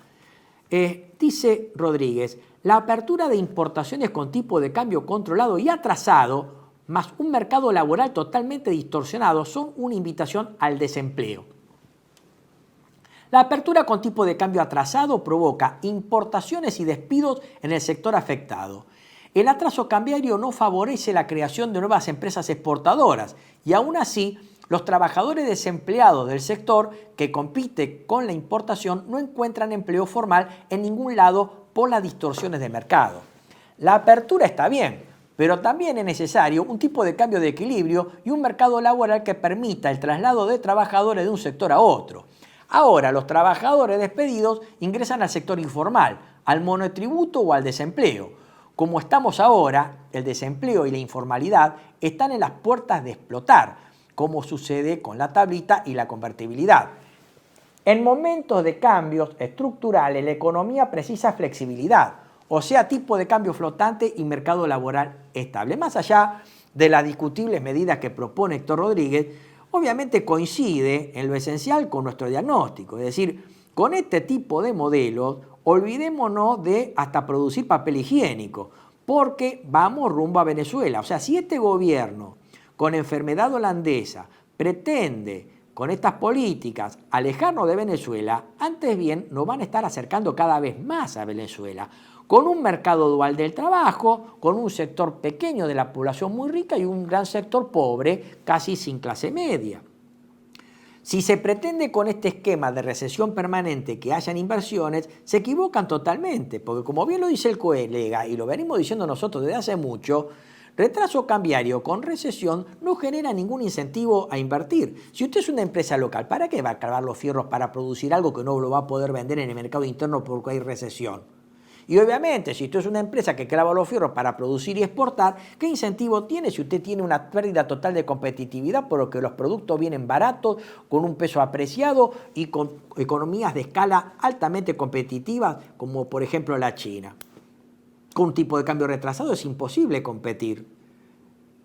Dice Rodríguez, la apertura de importaciones con tipo de cambio controlado y atrasado, más un mercado laboral totalmente distorsionado, son una invitación al desempleo. La apertura con tipo de cambio atrasado provoca importaciones y despidos en el sector afectado. El atraso cambiario no favorece la creación de nuevas empresas exportadoras y aún así los trabajadores desempleados del sector que compite con la importación no encuentran empleo formal en ningún lado por las distorsiones de mercado. La apertura está bien, pero también es necesario un tipo de cambio de equilibrio y un mercado laboral que permita el traslado de trabajadores de un sector a otro. Ahora los trabajadores despedidos ingresan al sector informal, al monotributo o al desempleo. Como estamos ahora, el desempleo y la informalidad están en las puertas de explotar, como sucede con la tablita y la convertibilidad. En momentos de cambios estructurales, la economía precisa flexibilidad, o sea, tipo de cambio flotante y mercado laboral estable. Más allá de las discutibles medidas que propone Héctor Rodríguez, obviamente coincide en lo esencial con nuestro diagnóstico. Es decir, con este tipo de modelos, olvidémonos de hasta producir papel higiénico, porque vamos rumbo a Venezuela. O sea, si este gobierno con enfermedad holandesa pretende con estas políticas alejarnos de Venezuela, antes bien nos van a estar acercando cada vez más a Venezuela, con un mercado dual del trabajo, con un sector pequeño de la población muy rica y un gran sector pobre, casi sin clase media. Si se pretende con este esquema de recesión permanente que hayan inversiones, se equivocan totalmente, porque como bien lo dice el colega, y lo venimos diciendo nosotros desde hace mucho, retraso cambiario con recesión no genera ningún incentivo a invertir. Si usted es una empresa local, ¿para qué va a clavar los fierros para producir algo que no lo va a poder vender en el mercado interno porque hay recesión? Y obviamente, si usted es una empresa que clava los fierros para producir y exportar, ¿qué incentivo tiene si usted tiene una pérdida total de competitividad porque los productos vienen baratos, con un peso apreciado y con economías de escala altamente competitivas, como por ejemplo la China? Con un tipo de cambio retrasado es imposible competir.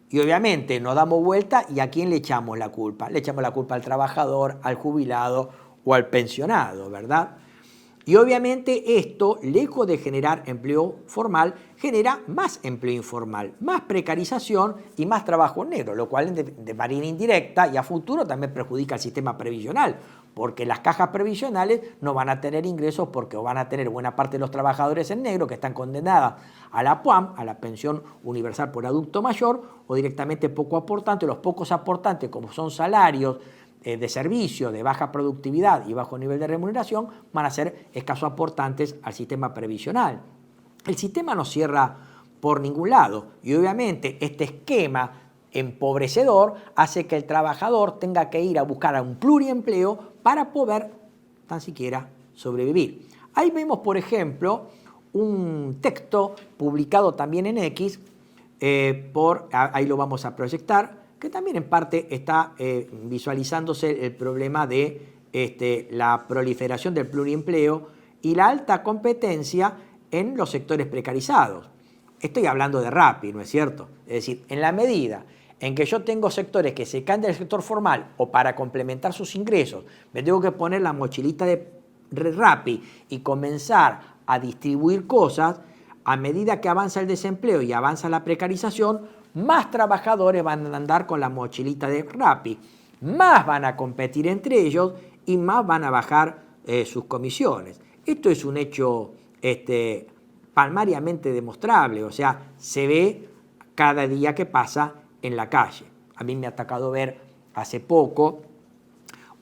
Y obviamente nos damos vuelta y ¿a quién le echamos la culpa? Le echamos la culpa al trabajador, al jubilado o al pensionado, ¿verdad? Y obviamente esto, lejos de generar empleo formal, genera más empleo informal, más precarización y más trabajo negro, lo cual de manera indirecta y a futuro también perjudica al sistema previsional, porque las cajas previsionales no van a tener ingresos porque van a tener buena parte de los trabajadores en negro que están condenadas a la PUAM, a la pensión universal por adulto mayor, o directamente poco aportantes. Los pocos aportantes, como son salarios de servicio, de baja productividad y bajo nivel de remuneración, van a ser escasos aportantes al sistema previsional. El sistema no cierra por ningún lado y obviamente este esquema empobrecedor hace que el trabajador tenga que ir a buscar a un pluriempleo para poder tan siquiera sobrevivir. Ahí vemos, por ejemplo, un texto publicado también en X, ahí lo vamos a proyectar, que también en parte está visualizándose el problema de la proliferación del pluriempleo y la alta competencia en los sectores precarizados. Estoy hablando de Rappi, ¿no es cierto? Es decir, en la medida en que yo tengo sectores que se caen del sector formal o para complementar sus ingresos, me tengo que poner la mochilita de Rappi y comenzar a distribuir cosas, a medida que avanza el desempleo y avanza la precarización, más trabajadores van a andar con la mochilita de Rappi, más van a competir entre ellos y más van a bajar sus comisiones. Esto es un hecho palmariamente demostrable, o sea, se ve cada día que pasa en la calle. A mí me ha tocado ver hace poco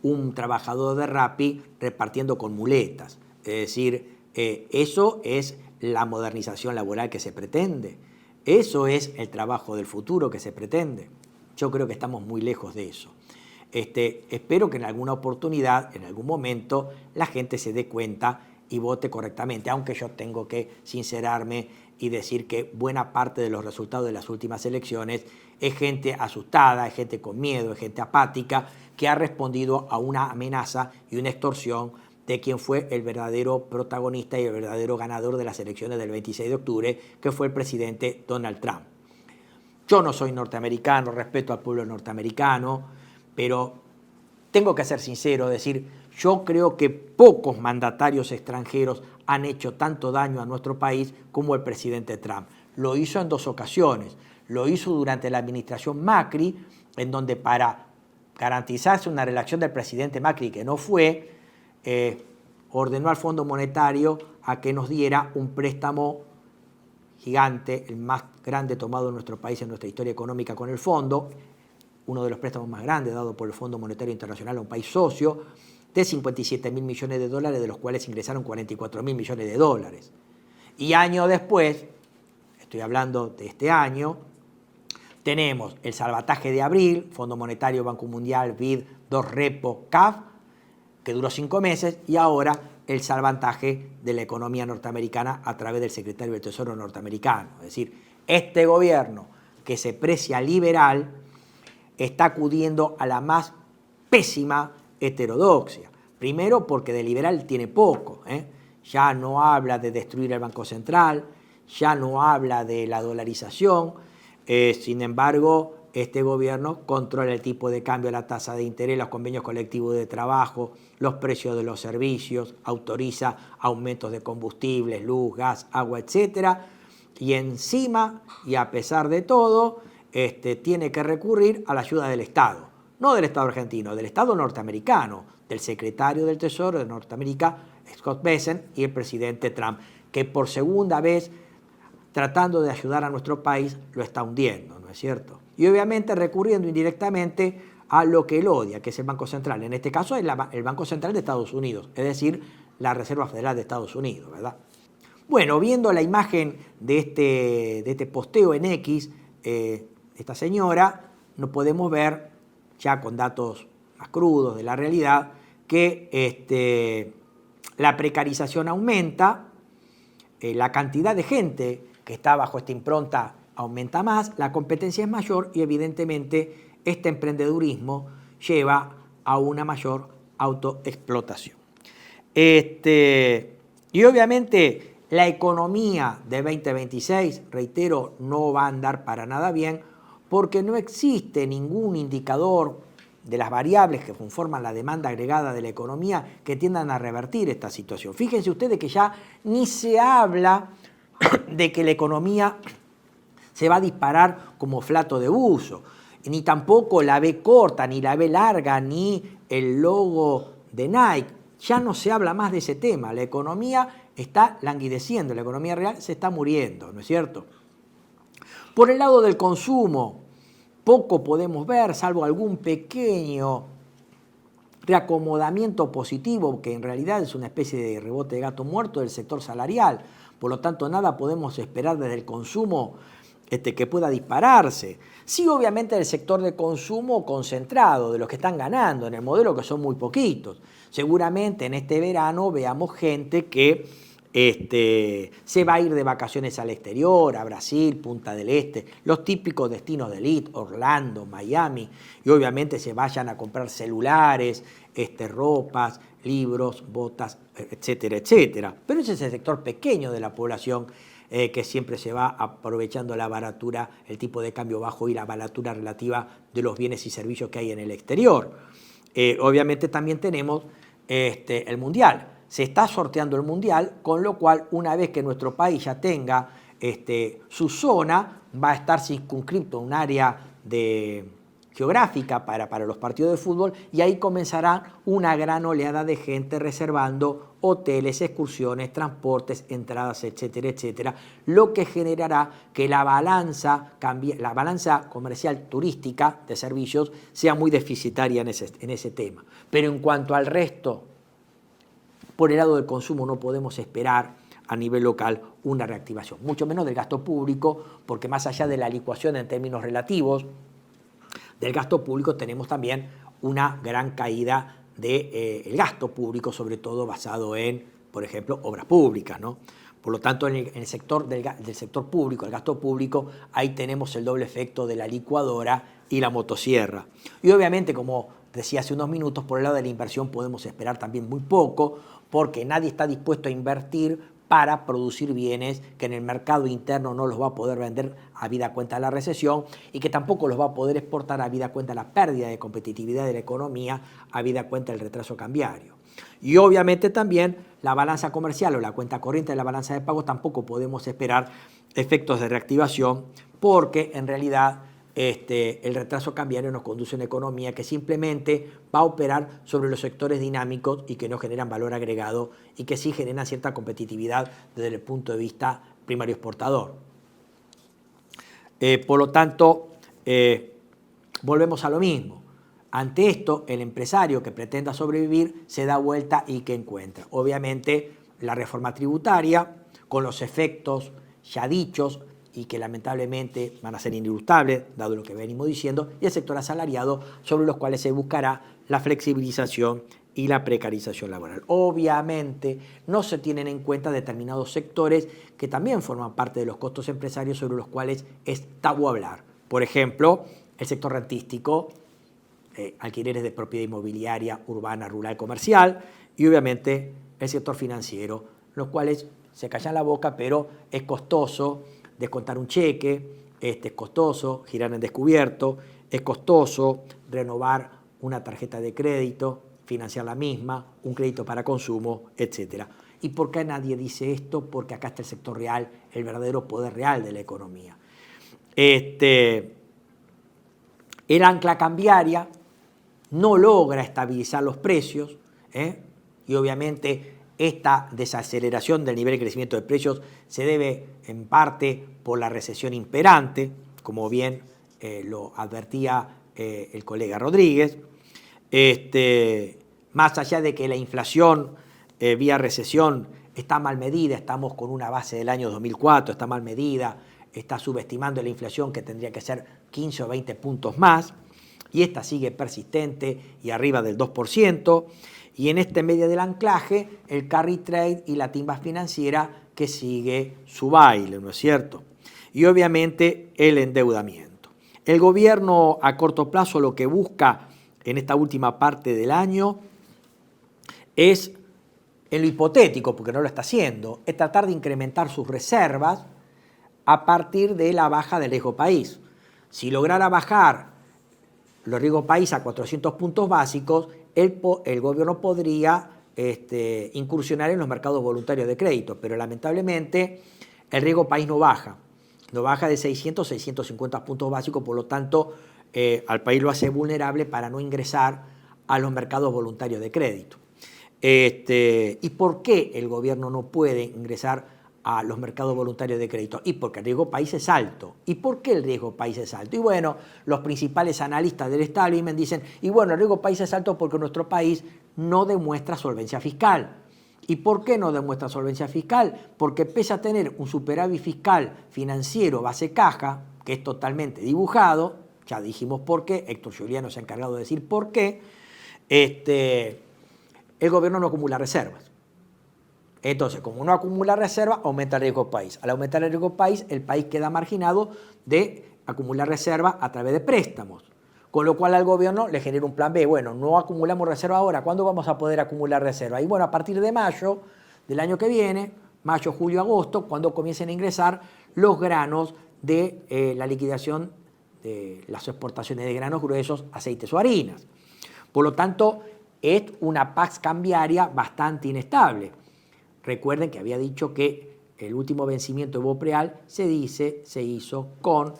un trabajador de Rappi repartiendo con muletas. Es decir, eso es la modernización laboral que se pretende. Eso es el trabajo del futuro que se pretende. Yo creo que estamos muy lejos de eso. Espero que en alguna oportunidad, en algún momento, la gente se dé cuenta y vote correctamente, aunque yo tengo que sincerarme y decir que buena parte de los resultados de las últimas elecciones es gente asustada, es gente con miedo, es gente apática, que ha respondido a una amenaza y una extorsión de quien fue el verdadero protagonista y el verdadero ganador de las elecciones del 26 de octubre, que fue el presidente Donald Trump. Yo no soy norteamericano, respeto al pueblo norteamericano, pero tengo que ser sincero, decir, yo creo que pocos mandatarios extranjeros han hecho tanto daño a nuestro país como el presidente Trump. Lo hizo en 2 ocasiones. Lo hizo durante la administración Macri, en donde para garantizarse una reelección del presidente Macri, que no fue, ordenó al Fondo Monetario a que nos diera un préstamo gigante, el más grande tomado en nuestro país en nuestra historia económica con el fondo, uno de los préstamos más grandes dado por el Fondo Monetario Internacional a un país socio, de 57.000 millones de dólares, de los cuales ingresaron 44.000 millones de dólares. Y años después, estoy hablando de este año, tenemos el salvataje de abril, Fondo Monetario, Banco Mundial, BID, 2 Repo, CAF, que duró 5 meses, y ahora el salvataje de la economía norteamericana a través del secretario del Tesoro norteamericano. Es decir, este gobierno que se precia liberal está acudiendo a la más pésima heterodoxia. Primero porque de liberal tiene poco, ya no habla de destruir el Banco Central, ya no habla de la dolarización, sin embargo, este gobierno controla el tipo de cambio, la tasa de interés, los convenios colectivos de trabajo, los precios de los servicios, autoriza aumentos de combustibles, luz, gas, agua, etcétera, y encima, y a pesar de todo, tiene que recurrir a la ayuda del Estado, no del Estado argentino, del Estado norteamericano, del secretario del Tesoro de Norteamérica, Scott Bessent, y el presidente Trump, que por segunda vez, tratando de ayudar a nuestro país, lo está hundiendo, ¿no es cierto? Y obviamente recurriendo indirectamente a lo que él odia, que es el Banco Central. En este caso es el Banco Central de Estados Unidos, es decir, la Reserva Federal de Estados Unidos, ¿verdad? Bueno, viendo la imagen de este posteo en X, esta señora, no podemos ver, ya con datos más crudos de la realidad, que la precarización aumenta, la cantidad de gente que está bajo esta impronta aumenta más, la competencia es mayor y evidentemente este emprendedurismo lleva a una mayor autoexplotación. Y obviamente la economía de 2026, reitero, no va a andar para nada bien porque no existe ningún indicador de las variables que conforman la demanda agregada de la economía que tiendan a revertir esta situación. Fíjense ustedes que ya ni se habla de que la economía se va a disparar como flato de buzo, ni tampoco la B corta, ni la B larga, ni el logo de Nike. Ya no se habla más de ese tema. La economía está languideciendo, la economía real se está muriendo, ¿no es cierto? Por el lado del consumo, poco podemos ver, salvo algún pequeño reacomodamiento positivo, que en realidad es una especie de rebote de gato muerto del sector salarial. Por lo tanto, nada podemos esperar desde el consumo que pueda dispararse. Sí, obviamente, el sector de consumo concentrado, de los que están ganando en el modelo, que son muy poquitos. Seguramente en este verano veamos gente que se va a ir de vacaciones al exterior, a Brasil, Punta del Este, los típicos destinos de elite, Orlando, Miami, y obviamente se vayan a comprar celulares, ropas, libros, botas, etcétera, etcétera. Pero ese es el sector pequeño de la población que siempre se va aprovechando la baratura, el tipo de cambio bajo y la baratura relativa de los bienes y servicios que hay en el exterior. Obviamente también tenemos el Mundial. Se está sorteando el Mundial, con lo cual una vez que nuestro país ya tenga su zona, va a estar circunscripto un área geográfica para los partidos de fútbol y ahí comenzará una gran oleada de gente reservando hoteles, excursiones, transportes, entradas, etcétera, etcétera, lo que generará que la balanza comercial turística de servicios sea muy deficitaria en ese tema. Pero en cuanto al resto, por el lado del consumo no podemos esperar a nivel local una reactivación, mucho menos del gasto público, porque más allá de la licuación en términos relativos del gasto público tenemos también una gran caída del gasto público, sobre todo basado en, por ejemplo, obras públicas, ¿no? Por lo tanto, en el sector del sector público, el gasto público, ahí tenemos el doble efecto de la licuadora y la motosierra. Y obviamente, como decía hace unos minutos, por el lado de la inversión podemos esperar también muy poco, porque nadie está dispuesto a invertir para producir bienes que en el mercado interno no los va a poder vender habida cuenta de la recesión y que tampoco los va a poder exportar habida cuenta de la pérdida de competitividad de la economía, habida cuenta del retraso cambiario. Y obviamente también la balanza comercial o la cuenta corriente de la balanza de pagos tampoco podemos esperar efectos de reactivación porque en realidad el retraso cambiario nos conduce a una economía que simplemente va a operar sobre los sectores dinámicos y que no generan valor agregado y que sí generan cierta competitividad desde el punto de vista primario exportador. Por lo tanto, volvemos a lo mismo. Ante esto, el empresario que pretenda sobrevivir se da vuelta y ¿qué encuentra? Obviamente, la reforma tributaria, con los efectos ya dichos, y que lamentablemente van a ser ineluctables, dado lo que venimos diciendo, y el sector asalariado, sobre los cuales se buscará la flexibilización y la precarización laboral. Obviamente no se tienen en cuenta determinados sectores que también forman parte de los costos empresarios sobre los cuales es tabú hablar. Por ejemplo, el sector rentístico, alquileres de propiedad inmobiliaria, urbana, rural, comercial, y obviamente el sector financiero, los cuales se callan la boca, pero es costoso descontar un cheque, es costoso girar en descubierto, es costoso renovar una tarjeta de crédito, financiar la misma, un crédito para consumo, etc. ¿Y por qué nadie dice esto? Porque acá está el sector real, el verdadero poder real de la economía. El ancla cambiaria no logra estabilizar los precios, y obviamente esta desaceleración del nivel de crecimiento de precios se debe en parte por la recesión imperante, como bien lo advertía el colega Rodríguez. Más allá de que la inflación vía recesión está mal medida, estamos con una base del año 2004, está mal medida, está subestimando la inflación que tendría que ser 15 o 20 puntos más, y esta sigue persistente y arriba del 2%, y en este medio del anclaje el carry trade y la timba financiera que sigue su baile, ¿no es cierto? Y obviamente el endeudamiento. El gobierno a corto plazo lo que busca en esta última parte del año es, en lo hipotético, porque no lo está haciendo, es tratar de incrementar sus reservas a partir de la baja del riesgo país. Si lograra bajar los riesgos país a 400 puntos básicos, el gobierno podría incursionar en los mercados voluntarios de crédito, pero lamentablemente el riesgo país no baja de 600 a 650 puntos básicos, por lo tanto al país lo hace vulnerable para no ingresar a los mercados voluntarios de crédito. ¿Y por qué el gobierno no puede ingresar a los mercados voluntarios de crédito? Y porque el riesgo país es alto. ¿Y por qué el riesgo país es alto? Y bueno, los principales analistas del establishment dicen, y bueno, el riesgo país es alto porque nuestro país no demuestra solvencia fiscal. ¿Y por qué no demuestra solvencia fiscal? Porque pese a tener un superávit fiscal financiero base caja, que es totalmente dibujado, ya dijimos por qué, Héctor Giuliano se ha encargado de decir por qué, el gobierno no acumula reservas. Entonces, como no acumula reservas, aumenta el riesgo país. Al aumentar el riesgo país, el país queda marginado de acumular reservas a través de préstamos. Con lo cual al gobierno le genera un plan B. Bueno, no acumulamos reserva ahora. ¿Cuándo vamos a poder acumular reserva? Y bueno, a partir de mayo del año que viene, mayo, julio, agosto, cuando comiencen a ingresar los granos de la liquidación de las exportaciones de granos gruesos, aceites o harinas. Por lo tanto, es una pax cambiaria bastante inestable. Recuerden que había dicho que el último vencimiento de Bopreal se hizo con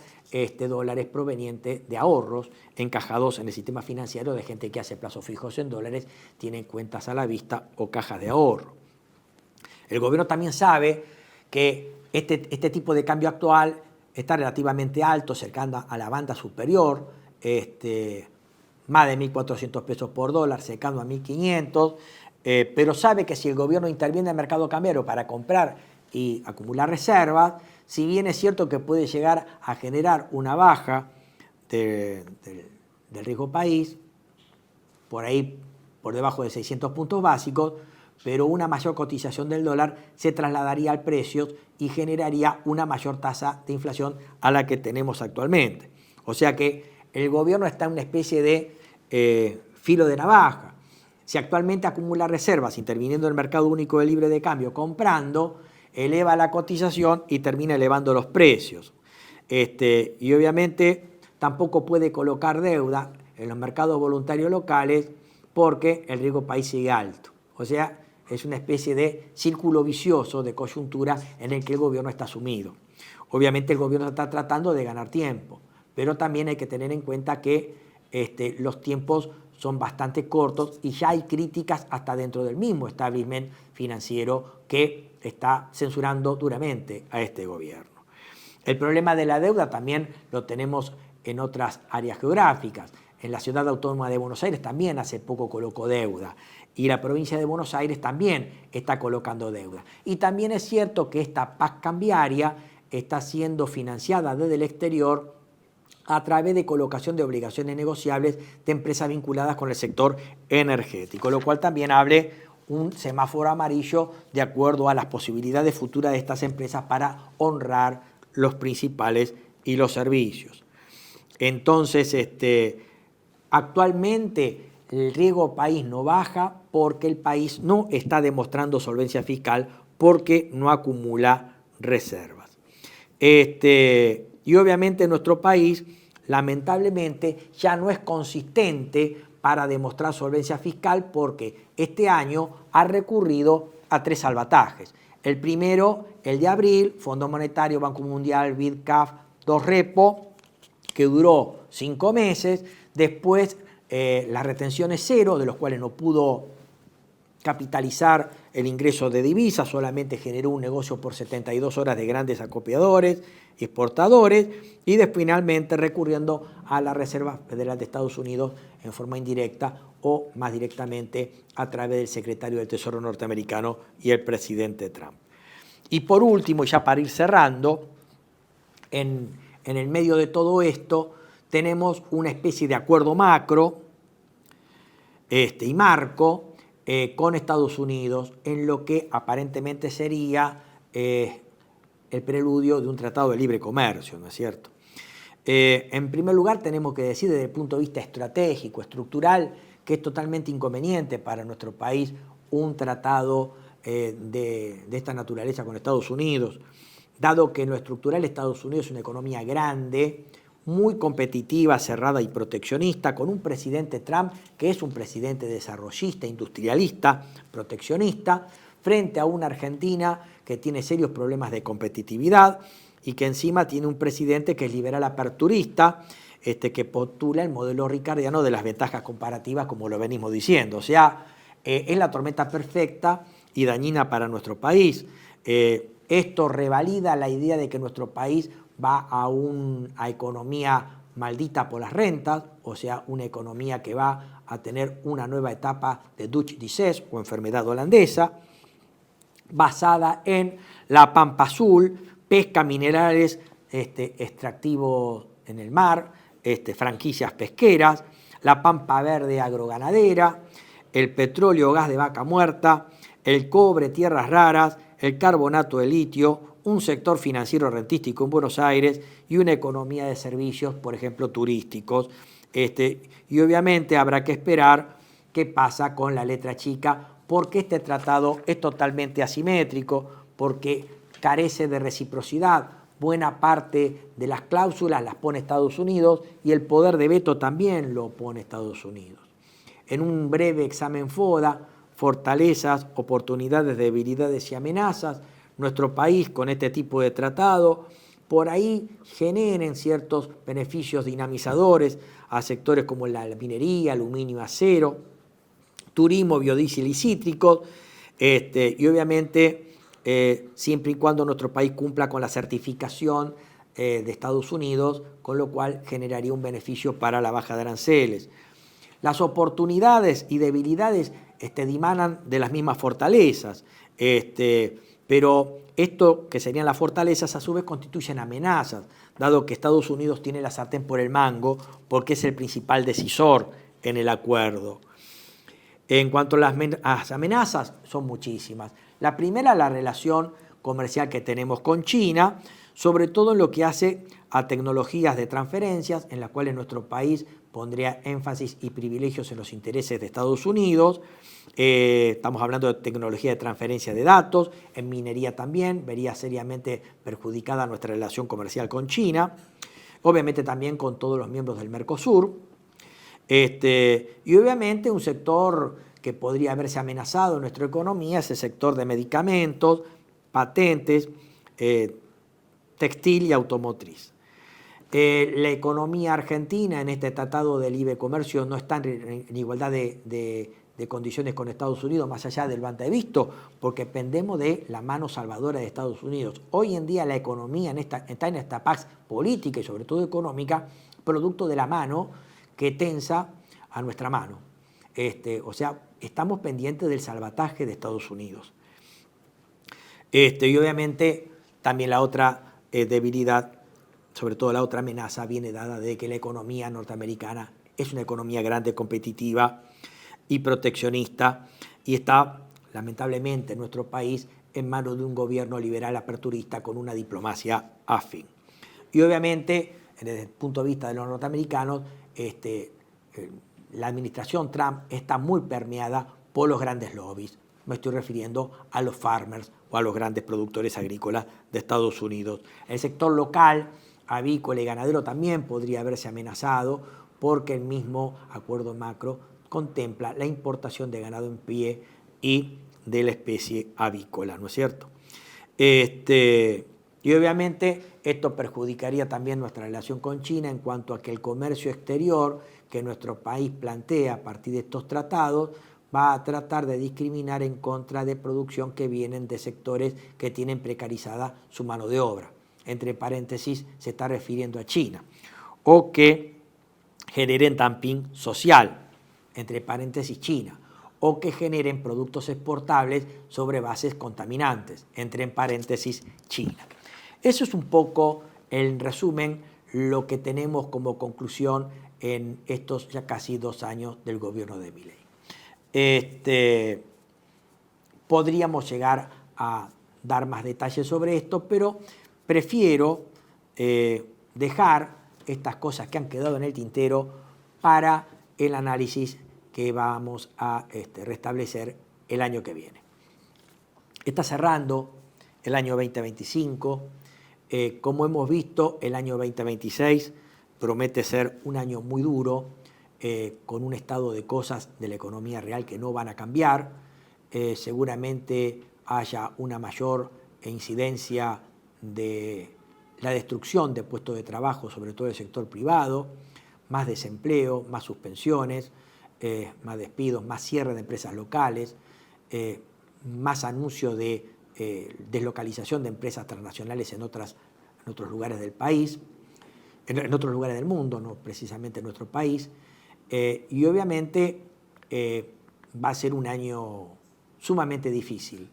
dólares provenientes de ahorros encajados en el sistema financiero de gente que hace plazos fijos en dólares, tiene cuentas a la vista o cajas de ahorro. El gobierno también sabe que este tipo de cambio actual está relativamente alto, cercano a la banda superior, más de 1.400 pesos por dólar, cercano a 1.500, pero sabe que si el gobierno interviene en el mercado cambiario para comprar y acumular reservas, si bien es cierto que puede llegar a generar una baja del riesgo país, por ahí por debajo de 600 puntos básicos, pero una mayor cotización del dólar se trasladaría al precio y generaría una mayor tasa de inflación a la que tenemos actualmente. O sea que el gobierno está en una especie de filo de navaja. Si actualmente acumula reservas interviniendo en el mercado único de libre de cambio, comprando, eleva la cotización y termina elevando los precios. Y obviamente tampoco puede colocar deuda en los mercados voluntarios locales porque el riesgo país sigue alto. O sea, es una especie de círculo vicioso de coyuntura en el que el gobierno está sumido. Obviamente el gobierno está tratando de ganar tiempo, pero también hay que tener en cuenta que los tiempos son bastante cortos y ya hay críticas hasta dentro del mismo establishment financiero que está censurando duramente a este gobierno. El problema de la deuda también lo tenemos en otras áreas geográficas. En la Ciudad Autónoma de Buenos Aires también hace poco colocó deuda y la provincia de Buenos Aires también está colocando deuda. Y también es cierto que esta paz cambiaria está siendo financiada desde el exterior a través de colocación de obligaciones negociables de empresas vinculadas con el sector energético, lo cual también abre un semáforo amarillo de acuerdo a las posibilidades futuras de estas empresas para honrar los principales y los servicios. Entonces, actualmente el riesgo país no baja porque el país no está demostrando solvencia fiscal porque no acumula reservas. Y obviamente nuestro país, lamentablemente, ya no es consistente para demostrar solvencia fiscal porque este año ha recurrido a 3 salvatajes. El primero, el de abril, Fondo Monetario, Banco Mundial, BID, CAF, 2 repo, que duró 5 meses. Después, las retenciones cero, de los cuales no pudo capitalizar el ingreso de divisas, solamente generó un negocio por 72 horas de grandes acopiadores, exportadores, y finalmente recurriendo a la Reserva Federal de Estados Unidos en forma indirecta o más directamente a través del secretario del Tesoro norteamericano y el presidente Trump. Y por último, ya para ir cerrando, en el medio de todo esto tenemos una especie de acuerdo macro y marco con Estados Unidos en lo que aparentemente sería el preludio de un tratado de libre comercio, ¿no es cierto? En primer lugar, tenemos que decir desde el punto de vista estratégico, estructural, que es totalmente inconveniente para nuestro país un tratado de esta naturaleza con Estados Unidos, dado que en lo estructural Estados Unidos es una economía grande, muy competitiva, cerrada y proteccionista, con un presidente Trump que es un presidente desarrollista, industrialista, proteccionista, frente a una Argentina que tiene serios problemas de competitividad y que encima tiene un presidente que es liberal aperturista, que postula el modelo ricardiano de las ventajas comparativas, como lo venimos diciendo. O sea, es la tormenta perfecta y dañina para nuestro país. Esto revalida la idea de que nuestro país va a economía maldita por las rentas, o sea, una economía que va a tener una nueva etapa de Dutch disease o enfermedad holandesa, basada en la pampa azul, pesca, minerales, extractivos en el mar, franquicias pesqueras, la pampa verde agroganadera, el petróleo, gas de vaca muerta, el cobre, tierras raras, el carbonato de litio, un sector financiero rentístico en Buenos Aires y una economía de servicios, por ejemplo, turísticos. Y obviamente habrá que esperar qué pasa con la letra chica, porque este tratado es totalmente asimétrico, porque carece de reciprocidad. Buena parte de las cláusulas las pone Estados Unidos y el poder de veto también lo pone Estados Unidos. En un breve examen FODA, fortalezas, oportunidades, debilidades y amenazas, nuestro país con este tipo de tratado por ahí generen ciertos beneficios dinamizadores a sectores como la minería, aluminio, acero, turismo, biodiesel y cítricos, y obviamente siempre y cuando nuestro país cumpla con la certificación de Estados Unidos, con lo cual generaría un beneficio para la baja de aranceles. Las oportunidades y debilidades dimanan de las mismas fortalezas, pero esto que serían las fortalezas a su vez constituyen amenazas, dado que Estados Unidos tiene la sartén por el mango porque es el principal decisor en el acuerdo. En cuanto a las amenazas, son muchísimas. La primera, la relación comercial que tenemos con China, sobre todo en lo que hace a tecnologías de transferencias, en las cuales nuestro país pondría énfasis y privilegios en los intereses de Estados Unidos. Estamos hablando de tecnología de transferencia de datos, en minería también, vería seriamente perjudicada nuestra relación comercial con China, obviamente también con todos los miembros del Mercosur, y obviamente un sector que podría haberse amenazado en nuestra economía es el sector de medicamentos, patentes, textil y automotriz. La economía argentina en este Tratado de Libre Comercio no está en igualdad de condiciones con Estados Unidos, más allá del visto, porque dependemos de la mano salvadora de Estados Unidos. Hoy en día la economía está en esta paz política y sobre todo económica, producto de la mano que tensa a nuestra mano. O sea, estamos pendientes del salvataje de Estados Unidos. Y obviamente también la otra debilidad, sobre todo la otra amenaza, viene dada de que la economía norteamericana es una economía grande, competitiva y proteccionista, y está, lamentablemente, en nuestro país en manos de un gobierno liberal aperturista con una diplomacia afín. Y obviamente, desde el punto de vista de los norteamericanos, la administración Trump está muy permeada por los grandes lobbies. Me estoy refiriendo a los farmers o a los grandes productores agrícolas de Estados Unidos. El sector local, avícola y ganadero, también podría verse amenazado porque el mismo acuerdo macro contempla la importación de ganado en pie y de la especie avícola, ¿no es cierto? Y obviamente esto perjudicaría también nuestra relación con China en cuanto a que el comercio exterior que nuestro país plantea a partir de estos tratados va a tratar de discriminar en contra de producción que vienen de sectores que tienen precarizada su mano de obra. Entre paréntesis, se está refiriendo a China. O que generen dumping social, entre paréntesis China, o que generen productos exportables sobre bases contaminantes, entre paréntesis China. Eso es un poco, en resumen, lo que tenemos como conclusión en estos ya casi 2 años del gobierno de Milei. Podríamos llegar a dar más detalles sobre esto, pero prefiero dejar estas cosas que han quedado en el tintero para el análisis que vamos a restablecer el año que viene. Está cerrando el año 2025. Como hemos visto, el año 2026 promete ser un año muy duro, con un estado de cosas de la economía real que no van a cambiar. Seguramente haya una mayor incidencia de la destrucción de puestos de trabajo, sobre todo del sector privado, más desempleo, más suspensiones, más despidos, más cierre de empresas locales, más anuncios de deslocalización de empresas transnacionales en otros lugares del país, en otros lugares del mundo, no precisamente en nuestro país. Y obviamente va a ser un año sumamente difícil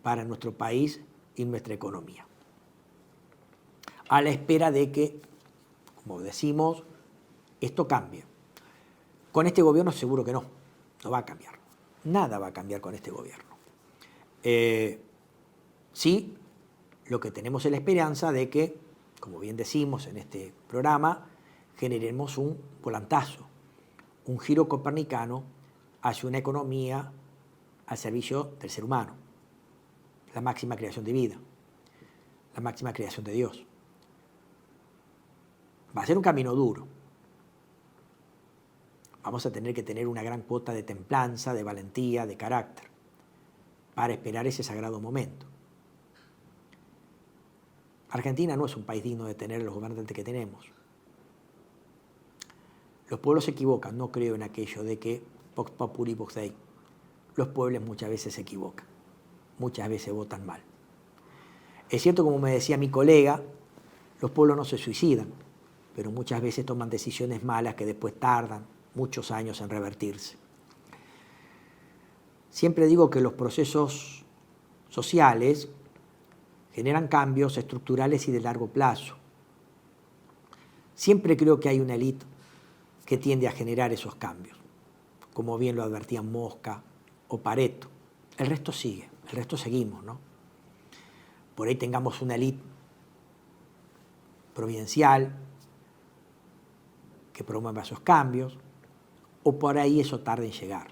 para nuestro país y nuestra economía. A la espera de que, como decimos, esto cambie. Con este gobierno seguro que no va a cambiar. Nada va a cambiar con este gobierno. Sí, lo que tenemos es la esperanza de que, como bien decimos en este programa, generemos un volantazo, un giro copernicano hacia una economía al servicio del ser humano, la máxima creación de vida, la máxima creación de Dios. Va a ser un camino duro. Vamos a tener que tener una gran cuota de templanza, de valentía, de carácter, para esperar ese sagrado momento. Argentina no es un país digno de tener los gobernantes que tenemos. Los pueblos se equivocan, no creo en aquello de que vox populi vox dei. Los pueblos muchas veces se equivocan, muchas veces votan mal. Es cierto, como me decía mi colega, los pueblos no se suicidan, pero muchas veces toman decisiones malas que después tardan muchos años en revertirse. Siempre digo que los procesos sociales generan cambios estructurales y de largo plazo. Siempre creo que hay una élite que tiende a generar esos cambios, como bien lo advertían Mosca o Pareto. El resto sigue, el resto seguimos, ¿no? Por ahí tengamos una élite providencial que promueva esos cambios, o por ahí eso tarde en llegar.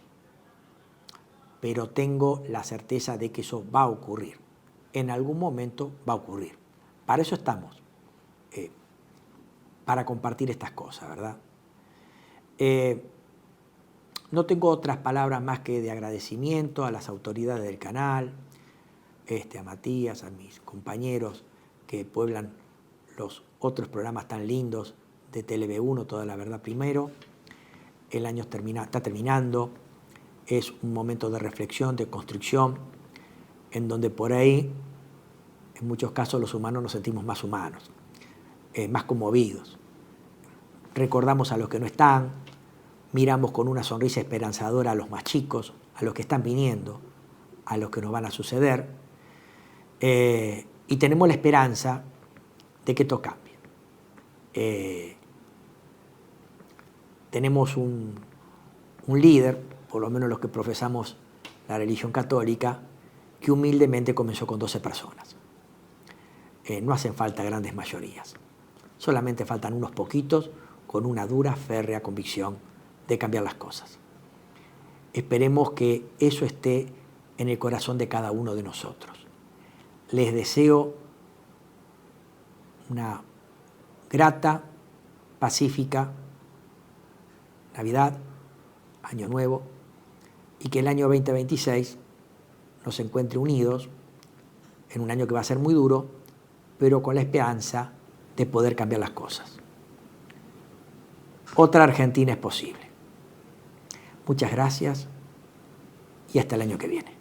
Pero tengo la certeza de que eso va a ocurrir. En algún momento va a ocurrir. Para eso estamos, para compartir estas cosas, ¿verdad? No tengo otras palabras más que de agradecimiento a las autoridades del canal, a Matías, a mis compañeros que pueblan los otros programas tan lindos de TV1, Toda la Verdad Primero. El año está terminando, es un momento de reflexión, de construcción, en donde por ahí, en muchos casos, los humanos nos sentimos más humanos, más conmovidos. Recordamos a los que no están, miramos con una sonrisa esperanzadora a los más chicos, a los que están viniendo, a los que nos van a suceder, y tenemos la esperanza de que esto cambie. Tenemos un líder, por lo menos los que profesamos la religión católica, que humildemente comenzó con 12 personas. No hacen falta grandes mayorías, solamente faltan unos poquitos con una dura, férrea convicción de cambiar las cosas. Esperemos que eso esté en el corazón de cada uno de nosotros. Les deseo una grata, pacífica Navidad, Año Nuevo, y que el año 2026 nos encuentre unidos en un año que va a ser muy duro, pero con la esperanza de poder cambiar las cosas. Otra Argentina es posible. Muchas gracias y hasta el año que viene.